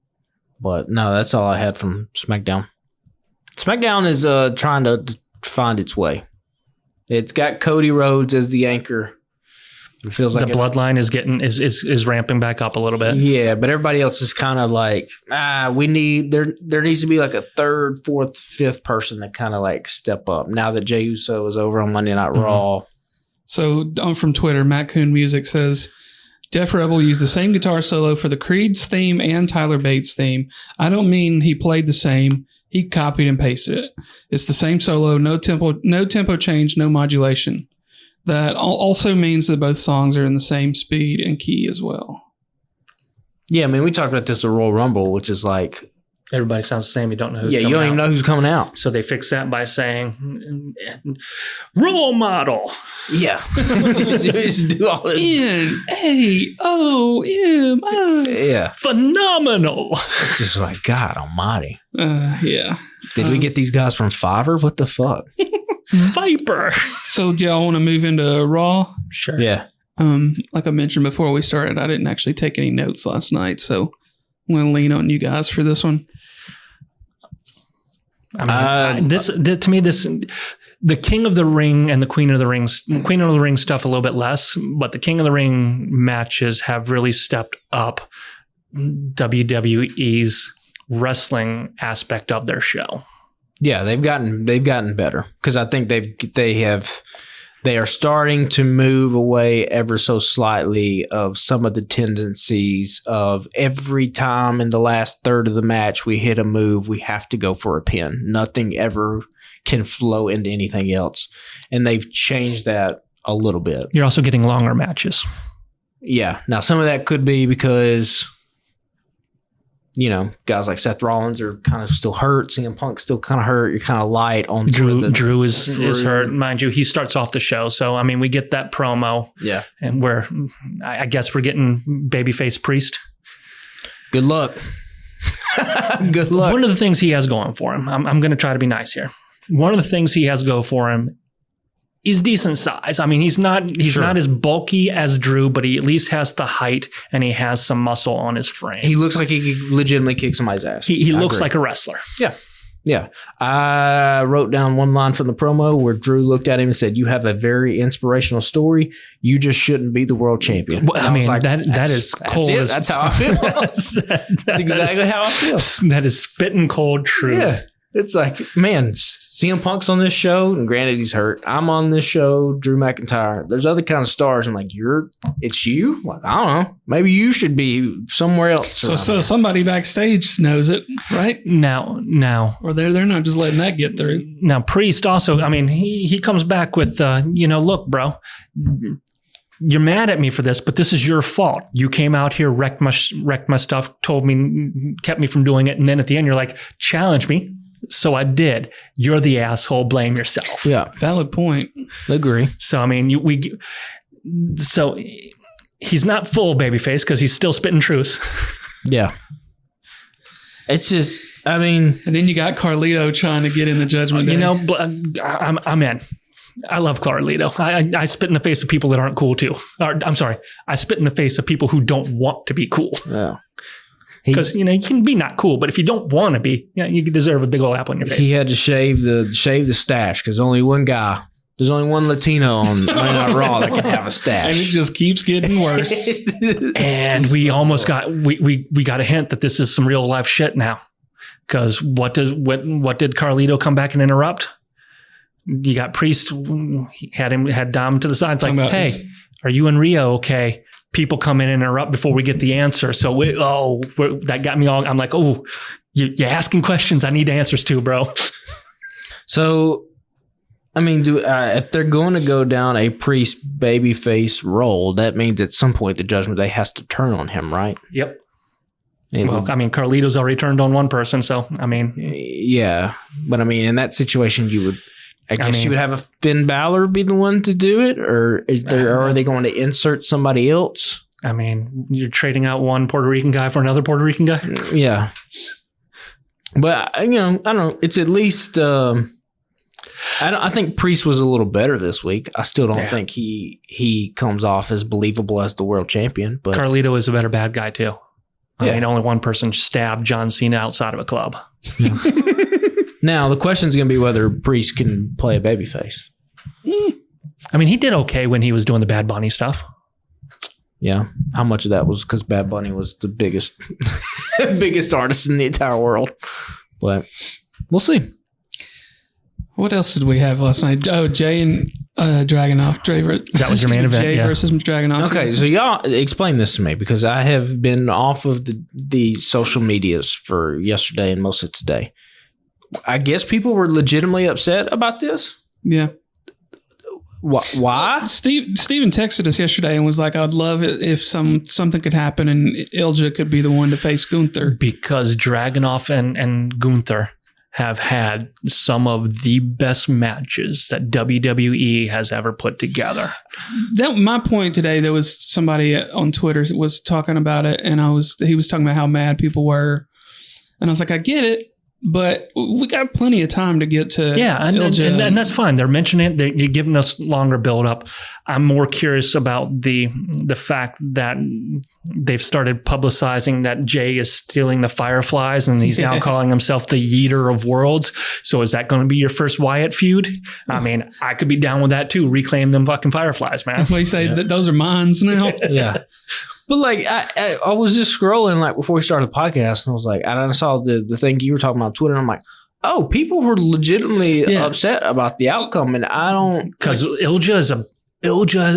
that's all I had from SmackDown. SmackDown is trying to find its way. It's got Cody Rhodes as the anchor. It feels like the bloodline is ramping back up a little bit. Yeah, but everybody else is kind of like, we need there needs to be like a 3rd, 4th, 5th person that kind of like step up now that Jey Uso is over on Monday Night Raw. So from Twitter, Matt Coon Music says, Def Rebel used the same guitar solo for the Creed's theme and Tyler Bates' theme. I don't mean he played the same. He copied and pasted it. It's the same solo, no tempo change, no modulation. That also means that both songs are in the same speed and key as well. Yeah, I mean, we talked about this at Royal Rumble, which is like... Everybody sounds the same. You don't know who's coming out. Yeah, you don't even know who's coming out. So they fix that by saying, role model. Yeah. You should do all this. N-A-O-M-I. Yeah. Phenomenal. It's just like, God almighty. Yeah. Did we get these guys from Fiverr? What the fuck? Viper. So do y'all want to move into Raw? Sure. Yeah. Like I mentioned before we started, I didn't actually take any notes last night, so I'm going to lean on you guys for this one. I mean, the King of the Ring and the Queen of the Ring stuff a little bit less, but the King of the Ring matches have really stepped up WWE's wrestling aspect of their show. Yeah, they've gotten better because I think they are starting to move away ever so slightly of some of the tendencies of every time in the last third of the match we hit a move, we have to go for a pin. Nothing ever can flow into anything else. And they've changed that a little bit. You're also getting longer matches. Yeah. Now, some of that could be because, guys like Seth Rollins are kind of still hurt. CM Punk's still kind of hurt. You're kind of light on Drew is hurt. Mind you, he starts off the show. So, I mean, we get that promo. Yeah. And I guess we're getting babyface Priest. Good luck. Good luck. One of the things he has going for him, I'm going to try to be nice here. One of the things he has go for him is decent size. I mean, he's not as bulky as Drew, but he at least has the height and he has some muscle on his frame. He looks like he could legitimately kick somebody's ass. He looks like a wrestler. Yeah. Yeah. I wrote down one line from the promo where Drew looked at him and said, "You have a very inspirational story. You just shouldn't be the world champion." Well, I mean, like, that is cold. That's how I feel. That's exactly how I feel. That is spitting cold truth. Yeah. It's like, man, CM Punk's on this show, and granted he's hurt. I'm on this show, Drew McIntyre. There's other kind of stars, and like, it's you? Like, I don't know. Maybe you should be somewhere else. So somebody backstage knows it, right? Now. Or they're not just letting that get through. Now, Priest also, I mean, he comes back with, look, bro, you're mad at me for this, but this is your fault. You came out here, wrecked my stuff, kept me from doing it, and then at the end, you're like, challenge me. So I did. You're the asshole. Blame yourself. Yeah. Valid point. Agree. So, I mean, so he's not full babyface because he's still spitting truths. Yeah. It's just, I mean. And then you got Carlito trying to get in the Judgment Day. I'm in. I love Carlito. I spit in the face of people that aren't cool too. I'm sorry. I spit in the face of people who don't want to be cool. Yeah. Because you can be not cool, but if you don't want to be, you deserve a big old apple in your face. He had to shave the stash because only one guy. There's only one Latino on Monday Night Raw that can have a stash, and it just keeps getting worse. And we almost got we got a hint that this is some real life shit now. Because what did Carlito come back and interrupt? You got Priest had Dom to the side. It's like, hey, are you and Rio okay? People come in and interrupt before we get the answer. So that got me all. I'm like, oh, you're asking questions I need answers to, bro. So, I mean, if they're going to go down a Priest babyface role, that means at some point the Judgment Day has to turn on him, right? Yep. Carlito's already turned on one person, so I mean, yeah. But I mean, in that situation, you would have a Finn Balor be the one to do it, or are they going to insert somebody else? I mean, you're trading out one Puerto Rican guy for another Puerto Rican guy. Yeah, but I don't know. It's at least. I think Priest was a little better this week. I still don't think he comes off as believable as the world champion. But Carlito is a better bad guy too. I mean, only one person stabbed John Cena outside of a club. Now, the question is going to be whether Priest can play a babyface. I mean, he did okay when he was doing the Bad Bunny stuff. Yeah. How much of that was because Bad Bunny was the biggest artist in the entire world? But we'll see. What else did we have last night? Oh, Jey and Dragunov. That was your main event. Jey versus Dragunov. Okay, so y'all explain this to me because I have been off of the social medias for yesterday and most of today. I guess people were legitimately upset about this. Yeah. Why? Steven texted us yesterday and was like, "I'd love it if something could happen and Ilja could be the one to face Gunther." Because Dragunov and Gunther have had some of the best matches that WWE has ever put together. My point today, there was somebody on Twitter that was talking about it, and he was talking about how mad people were, and I was like, I get it, but we got plenty of time to get to and that's fine. They're mentioning it. You're giving us longer build up. I'm more curious about the fact that they've started publicizing that Jey is stealing the Fireflies and he's now calling himself the Yeeter of Worlds. So is that going to be your first Wyatt feud? I mean, I could be down with that too. Reclaim them fucking Fireflies, man. Well, you say that those are mines now? Yeah. But like I was just scrolling like before we started the podcast, and I was like, and I saw the thing you were talking about on Twitter, and I'm like, oh, people were legitimately upset about the outcome, and I don't because Ilja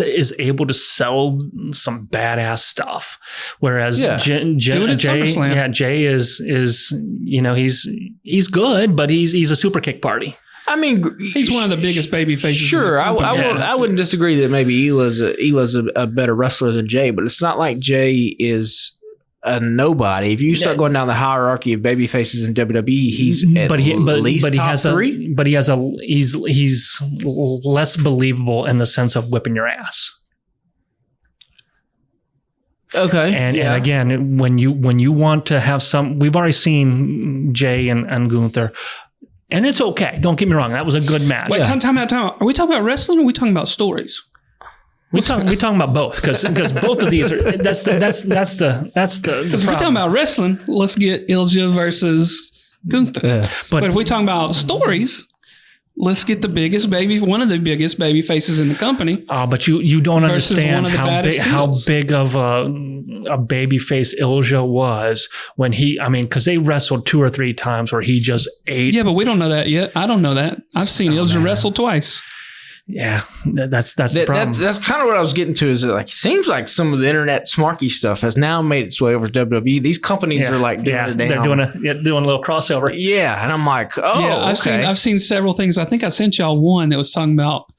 is able to sell some badass stuff, whereas Jey is he's good, but he's a super kick party. I mean, he's one of the biggest baby faces. Sure, I wouldn't disagree that maybe Ila's a better wrestler than Jey, but it's not like Jey is a nobody. If you start going down the hierarchy of baby faces in WWE, he's top three. He's less believable in the sense of whipping your ass. Okay, and again, when you want to have we've already seen Jey and Gunther. And it's okay. Don't get me wrong. That was a good match. Wait, time out. Are we talking about wrestling or are we talking about stories? We're talking about both because both of these are that's the Because if we're talking about wrestling, let's get Ilja versus Gunther. But if we're talking about stories, let's get one of the biggest baby faces in the company. But you don't understand how big of a baby face Ilja was when because they wrestled 2 or 3 times where he just ate. Yeah, but we don't know that yet. I don't know that. I've seen Ilja wrestle twice. Yeah, that's the problem. That's kind of what I was getting to. Is that it seems like some of the internet smarky stuff has now made its way over to WWE. These companies are like doing a they're doing a little crossover. Yeah, and I'm like, I've seen several things. I think I sent y'all one that was talking about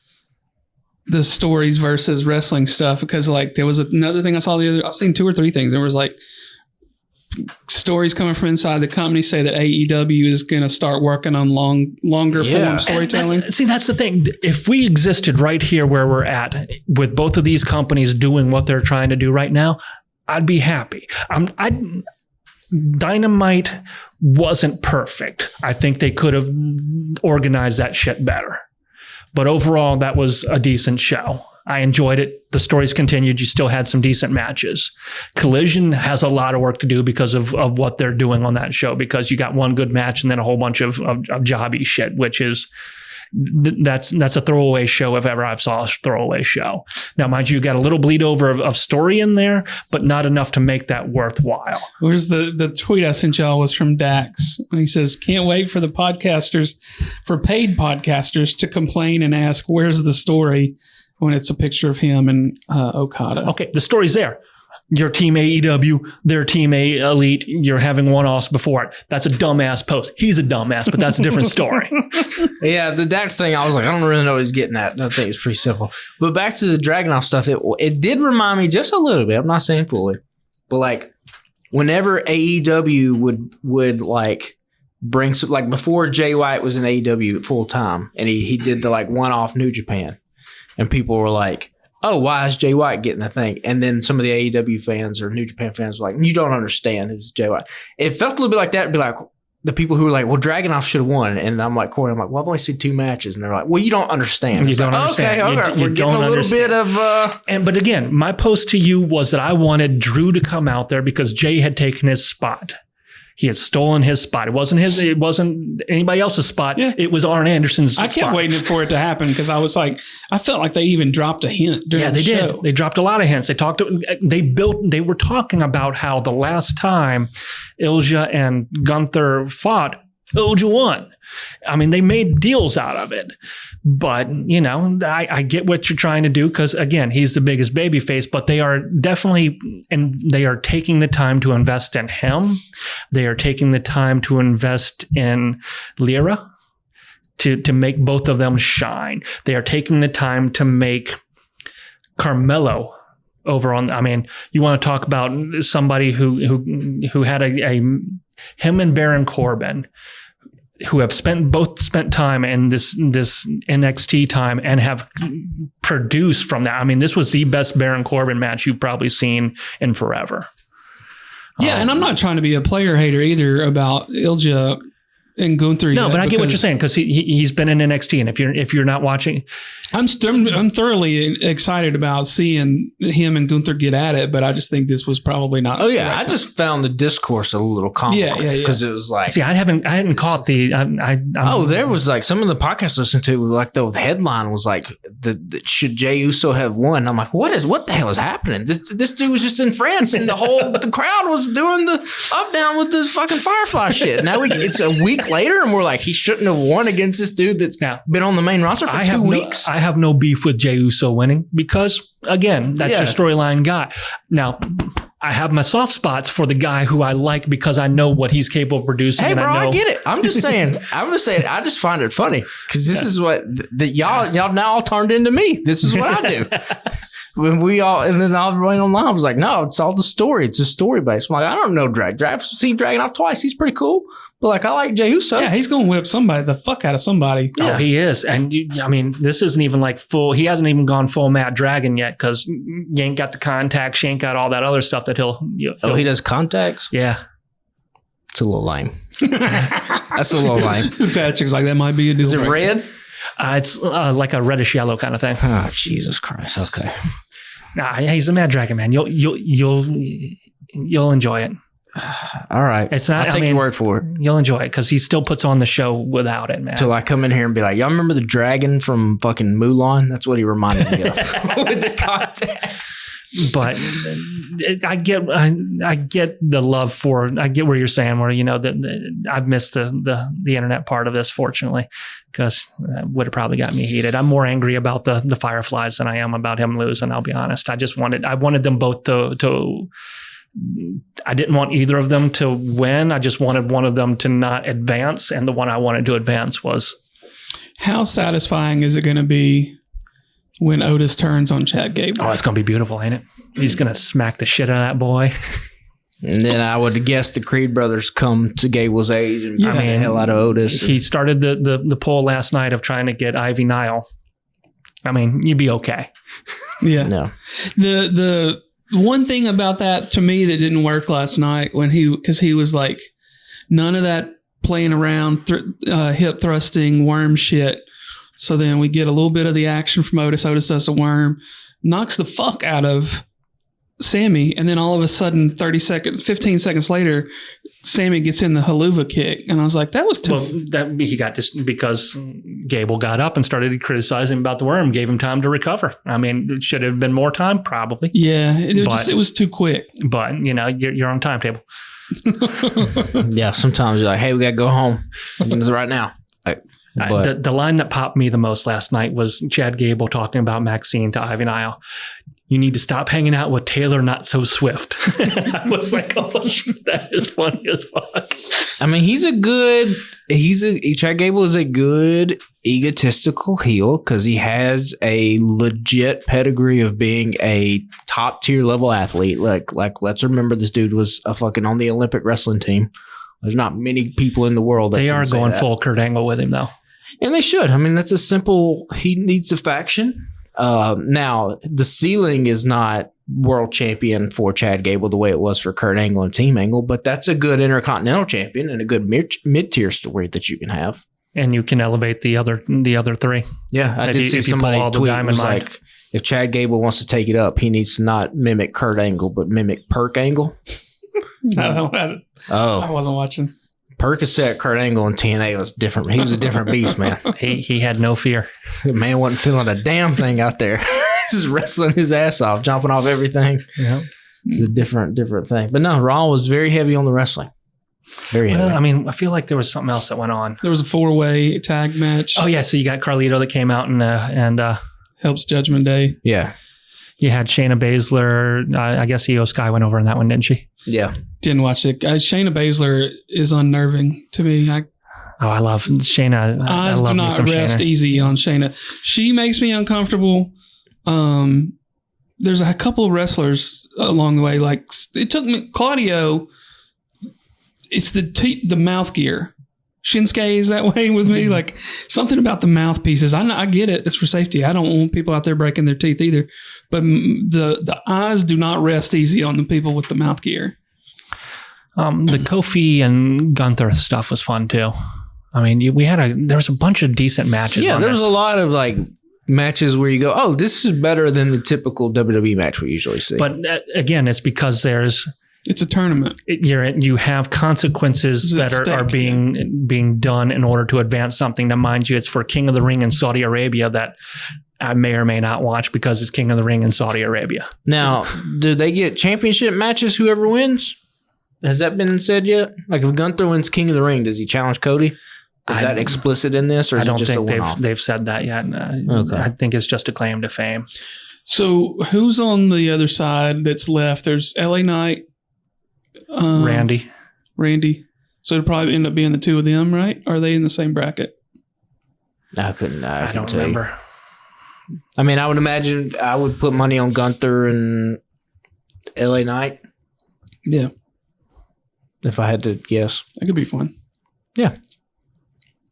the stories versus wrestling stuff because there was another thing I saw I've seen 2 or 3 things. There was stories coming from inside the company say that AEW is going to start working on longer form storytelling. That's the thing. If we existed right here where we're at with both of these companies doing what they're trying to do right now, I'd be happy. Dynamite wasn't perfect. I think they could have organized that shit better. But overall, that was a decent show. I enjoyed it. The stories continued. You still had some decent matches. Collision has a lot of work to do because of what they're doing on that show, because you got one good match and then a whole bunch of jobby shit, which is that's a throwaway show if ever I've saw a throwaway show. Now, mind you, got a little bleed over of story in there, but not enough to make that worthwhile. Where's the tweet I sent y'all was from Dax. He says, can't wait for paid podcasters to complain and ask, where's the story, when it's a picture of him and Okada. Okay, the story's there. Your team AEW, their team Elite, you're having one-offs before it. That's a dumbass post. He's a dumbass, but that's a different story. Yeah, the Dax thing, I was like, I don't really know what he's getting at. I think it's pretty simple. But back to the Dragunov stuff, it did remind me just a little bit. I'm not saying fully. But like, whenever AEW would like bring some, like before Jay White was in AEW full time, and he did the like one-off New Japan, and people were like, oh, why is Jay White getting the thing? And then some of the AEW fans or New Japan fans were like, you don't understand. It's Jay White. It felt a little bit like that. It'd be like the people who were like, well, Dragunov should have won. And I'm like, Corey, well, I've only seen 2 matches. And they're like, well, you don't understand. You don't understand. Okay. We're getting a little bit of... But again, my post to you was that I wanted Drew to come out there because Jay had taken his spot. He had stolen his spot. It wasn't anybody else's spot. Yeah. It was Arn Anderson's spot. I kept waiting for it to happen because I was like, I felt like they even dropped a hint during the show. Yeah, they did. They dropped a lot of hints. They were talking about how the last time Ilja and Gunther fought, Ilja won. I mean, they made deals out of it. But, you know, I get what you're trying to do because, again, he's the biggest babyface, but they are definitely, and they are taking the time to invest in him. They are taking the time to invest in Lyra to make both of them shine. They are taking the time to make Carmelo over on, I mean, you want to talk about somebody who had him and Baron Corbin, who have both spent time in this NXT time and have produced from that. I mean, this was the best Baron Corbin match you've probably seen in forever. Yeah, and I'm not trying to be a player hater either about Ilja and Gunther. No, but I get what you're saying because he's been in NXT, and if you're not watching, I'm thoroughly excited about seeing him and Gunther get at it. But I just think this was probably not. Oh yeah, I just found the discourse a little complicated because it was like, see, I hadn't caught the. There was like some of the podcasts I listened to, like the headline was like, should Jey Uso have won? I'm like, what the hell is happening? This dude was just in France, and the crowd was doing the up down with this fucking Firefly shit. Now it's a week later, and we're like, he shouldn't have won against this dude that's been on the main roster for 2 weeks. I have no beef with Jey Uso winning because, again, that's your storyline guy. Now, I have my soft spots for the guy who I like because I know what he's capable of producing. Hey, bro, I get it. I'm just saying. I just find it funny because this is what y'all now all turned into me. This is what I do. And then I went online. I was like, no, it's all the story. It's a story based. I'm like, I don't know I've seen Dragunov twice. He's pretty cool. But like, I like Jey Uso. Yeah, he's going to whip the fuck out of somebody. Yeah. Oh, he is. And I mean, this isn't even like full. He hasn't even gone full Matt Dragon yet because you ain't got the contacts. You ain't got all that other stuff that he'll he does contacts? Yeah. It's a little lame. That's a little lame. Patrick's like, that might be a deal. Is it red? It's like a reddish yellow kind of thing. Oh, Jesus Christ. Okay. Nah, he's a Mad Dragon, man. You'll enjoy it. All right. It's not. I'll take your word for it. You'll enjoy it because he still puts on the show without it, man. Till I come in here and be like, y'all remember the dragon from fucking Mulan? That's what he reminded me of with the contacts. But I get the love for. I get where you're saying. Where that I've missed the internet part of this, fortunately, because that would have probably got me heated. I'm more angry about the Fireflies than I am about him losing. I'll be honest. I wanted them both to. I didn't want either of them to win. I just wanted one of them to not advance, and the one I wanted to advance was. How satisfying is it going to be when Otis turns on Chad Gable? Oh, it's going to be beautiful, ain't it? He's going to smack the shit out of that boy. And then I would guess the Creed brothers come to Gable's age and beat the hell out of Otis. He started the poll last night of trying to get Ivy Nile. I mean, you'd be okay. Yeah. No. The one thing about that to me that didn't work last night because he was like, none of that playing around, hip thrusting, worm shit. So then we get a little bit of the action from Otis. Otis does a worm, knocks the fuck out of Sammy, and then all of a sudden 15 seconds later, Sammy gets in the haluva kick, and I was like, that was too... Well, he got just because Gable got up and started criticizing about the worm, gave him time to recover. I mean, it should have been more time, probably. Yeah, it was too quick. But, you're on timetable. Yeah, sometimes you're like, hey, we got to go home. It's right now. The line that popped me the most last night was Chad Gable talking about Maxine to Ivy Nile. You need to stop hanging out with Taylor Not So Swift. I was like, oh, that is funny as fuck. I mean, Chad Gable is a good egotistical heel because he has a legit pedigree of being a top tier level athlete. Like let's remember this dude was a fucking on the Olympic wrestling team. There's not many people in the world that they are going that. Full Kurt Angle with him though. And they should. I mean, that's a simple, he needs a faction. Now, the ceiling is not world champion for Chad Gable the way it was for Kurt Angle and Team Angle, but that's a good intercontinental champion and a good mid-tier story that you can have. And you can elevate the other three. Yeah, I did see somebody tweet was like, if Chad Gable wants to take it up, he needs to not mimic Kurt Angle, but mimic Perk Angle. I wasn't watching. Percocet, Kurt Angle, and TNA was different. He was a different beast, man. He had no fear. The man wasn't feeling a damn thing out there. Just wrestling his ass off, jumping off everything. Yeah, it's a different thing. But no, Raw was very heavy on the wrestling. Very heavy. I mean, I feel like there was something else that went on. There was a 4-way tag match. Oh yeah, so you got Carlito that came out and helps Judgment Day. Yeah. You had Shayna Baszler. I guess Io Sky went over in that one, didn't she? Yeah. Didn't watch it. Shayna Baszler is unnerving to me. I love Shayna. Eyes do not rest easy on Shayna. She makes me uncomfortable. There's a couple of wrestlers along the way. Like it took me Claudio. It's the mouth gear. Shinsuke is that way with me. Like something about the mouthpieces. I get it. It's for safety. I don't want people out there breaking their teeth either. But the eyes do not rest easy on the people with the mouth gear. The Kofi and Gunther stuff was fun too. I mean, there was a bunch of decent matches. Yeah, there was a lot of like matches where you go, oh, this is better than the typical WWE match we usually see. But again, it's because it's a tournament. You have consequences that are being done in order to advance something. Now, mind you, it's for King of the Ring in Saudi Arabia that I may or may not watch because it's King of the Ring in Saudi Arabia. Now, do they get championship matches, whoever wins? Has that been said yet? Like if Gunther wins King of the Ring, does he challenge Cody? Is that explicit in this, or is it just a one-off? I don't think they've said that yet. Okay. I think it's just a claim to fame. So who's on the other side that's left? There's LA Knight. Randy. So it'll probably end up being the two of them, right? Are they in the same bracket? I don't remember. I mean, I would imagine I would put money on Gunther and LA Knight. Yeah. If I had to guess. That could be fun. Yeah.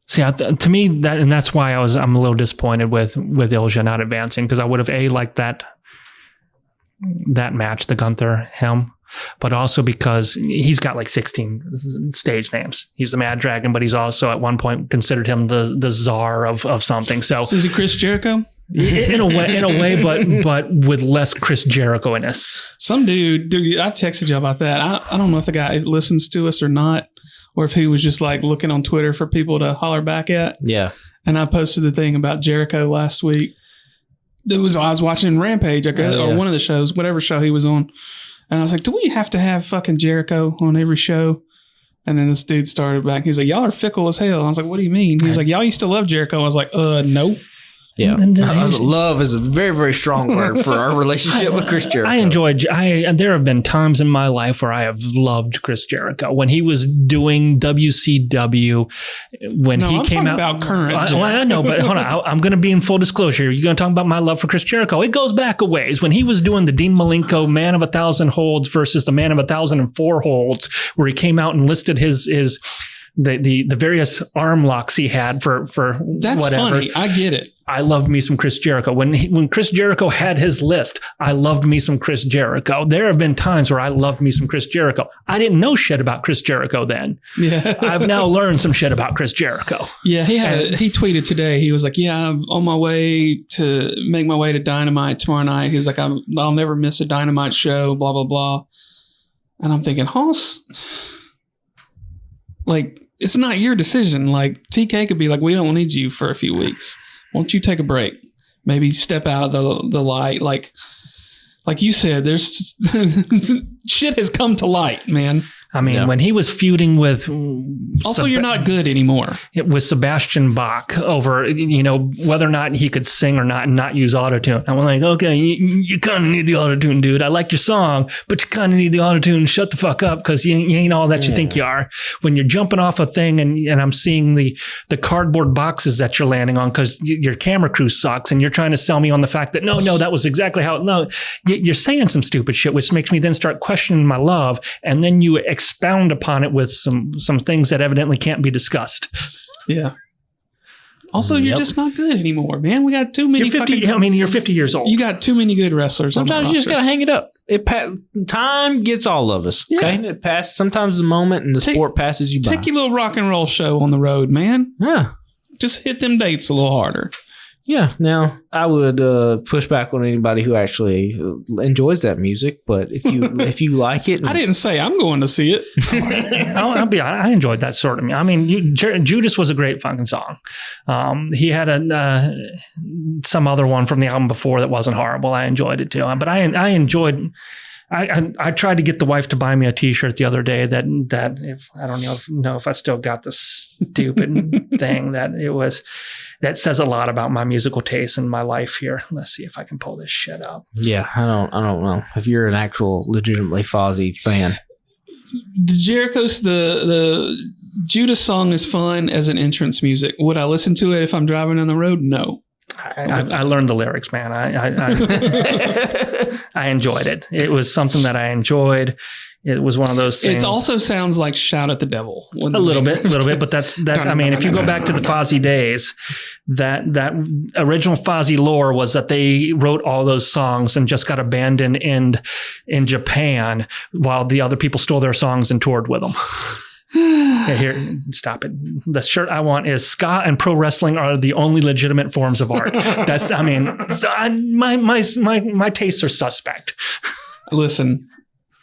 See, to me, that's why I'm a little disappointed with Ilja not advancing, because I would have liked that match, the Gunther Helm, but also because he's got like 16 stage names. He's the Mad Dragon, but he's also at one point considered him the czar of something. So is he Chris Jericho? in a way, but with less Chris Jericho-ness. Some dude, I texted you about that. I don't know if the guy listens to us or not, or if he was just like looking on Twitter for people to holler back at. Yeah. And I posted the thing about Jericho last week. I was watching Rampage, or one of the shows, whatever show he was on. And I was like, do we have to have fucking Jericho on every show? And then this dude started back. He's like, y'all are fickle as hell. I was like, what do you mean? He's like, y'all used to love Jericho. I was like, no. Yeah. Love is a very, very strong word for our relationship with Chris Jericho. There have been times in my life where I have loved Chris Jericho. When he was doing WCW, he came out. About current. I know, but hold on. I'm going to be in full disclosure. You're going to talk about my love for Chris Jericho. It goes back a ways. When he was doing the Dean Malenko Man of 1,000 Holds versus the Man of 1,004 Holds, where he came out and listed his the various arm locks he had for That's whatever. funny. I get it. I loved me some Chris Jericho. When Chris Jericho had his list, I loved me some Chris Jericho. There have been times where I loved me some Chris Jericho. I didn't know shit about Chris Jericho then. Yeah. I've now learned some shit about Chris Jericho. Yeah, he tweeted today. He was like, "Yeah, I'm on my way to make my way to Dynamite tomorrow night." He's like, "I'll never miss a Dynamite show." Blah blah blah. And I'm thinking, Hoss, like, it's not your decision. Like, TK could be like, "We don't need you for a few weeks. Won't you take a break? Maybe step out of the light." Like you said, there's shit has come to light, man. I mean, when he was feuding with... Also, you're not good anymore. With Sebastian Bach over, whether or not he could sing or not and not use autotune. I'm like, okay, you kind of need the autotune, dude. I like your song, but you kind of need the autotune. Shut the fuck up, because you ain't all that you think you are. When you're jumping off a thing and I'm seeing the cardboard boxes that you're landing on because your camera crew sucks and you're trying to sell me on the fact that, no, that was exactly how... No, you're saying some stupid shit, which makes me then start questioning my love, and then you expound upon it with some things that evidently can't be discussed. Yeah. Also, you're just not good anymore, man. We got too many. You're 50 years old. You got too many good wrestlers. Sometimes you just gotta hang it up. Time gets all of us. Okay, it passes. Sometimes the moment and the sport passes you by. Take your little rock and roll show on the road, man. Yeah. Just hit them dates a little harder. Yeah. Now, I would push back on anybody who actually enjoys that music, but if you like it, I didn't say I'm going to see it. I'll be honest, I enjoyed that sort of. I mean, Judas was a great fucking song. He had some other one from the album before that wasn't horrible. I enjoyed it too, but I enjoyed. I tried to get the wife to buy me a T-shirt the other day that if I don't know if I still got the stupid thing that says a lot about my musical taste and my life here. Let's see if I can pull this shit up. Yeah, I don't know if you're an actual legitimately Fozzy fan. The Jericho's the Judas song is fun as an entrance music. Would I listen to it if I'm driving on the road? No. I learned the lyrics, man. I enjoyed it. It was something that I enjoyed. It was one of those things. It also sounds like Shout at the Devil. A little bit, but that's that. I mean, if you go back to the Fozzy days, that original Fozzy lore was that they wrote all those songs and just got abandoned in Japan while the other people stole their songs and toured with them. Here, stop it. The shirt I want is ska and pro wrestling are the only legitimate forms of art. That's, I mean, my tastes are suspect. Listen,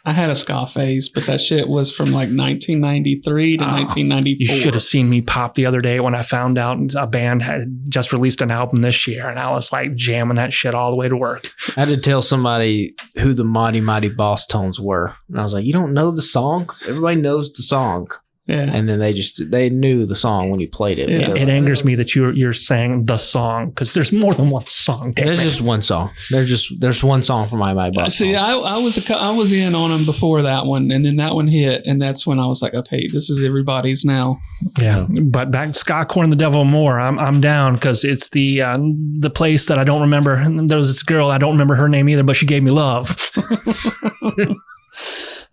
I had a ska phase, but that shit was from like 1993 to 1994. You should have seen me pop the other day when I found out a band had just released an album this year, and I was like jamming that shit all the way to work. I had to tell somebody who the Mighty Mighty Boss Tones were, and I was like, "You don't know the song? Everybody knows the song." Yeah. And then they knew the song when you played it. It angers me that you're saying the song, because there's more than one song. There's just one song. There's one song from My Boss. See, I was in on them before that one, and then that one hit, and that's when I was like, okay, this is everybody's now. Yeah, but back Ska Corn the Devil More, I'm down, because it's the place that I don't remember. There was this girl, I don't remember her name either, but she gave me love.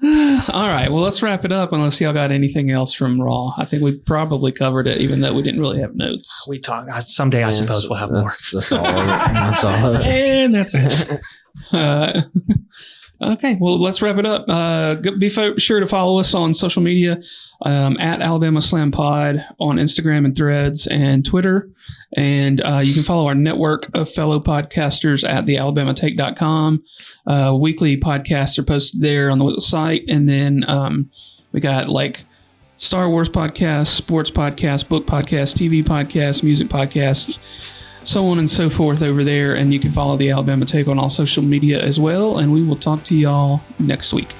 All right, well, let's wrap it up unless y'all got anything else from Raw. I think we probably covered it, even though we didn't really have notes. We talk someday. I suppose we'll have more. That's all. That's all. And that's it. Okay, well, let's wrap it up. Be sure to follow us on social media at Alabama Slam Pod on Instagram and Threads and Twitter. And you can follow our network of fellow podcasters at thealabamatake.com. Weekly podcasts are posted there on the site. And then we got like Star Wars podcasts, sports podcasts, book podcasts, TV podcasts, music podcasts, so on and so forth over there. And you can follow the Alabama Take on all social media as well. And we will talk to y'all next week.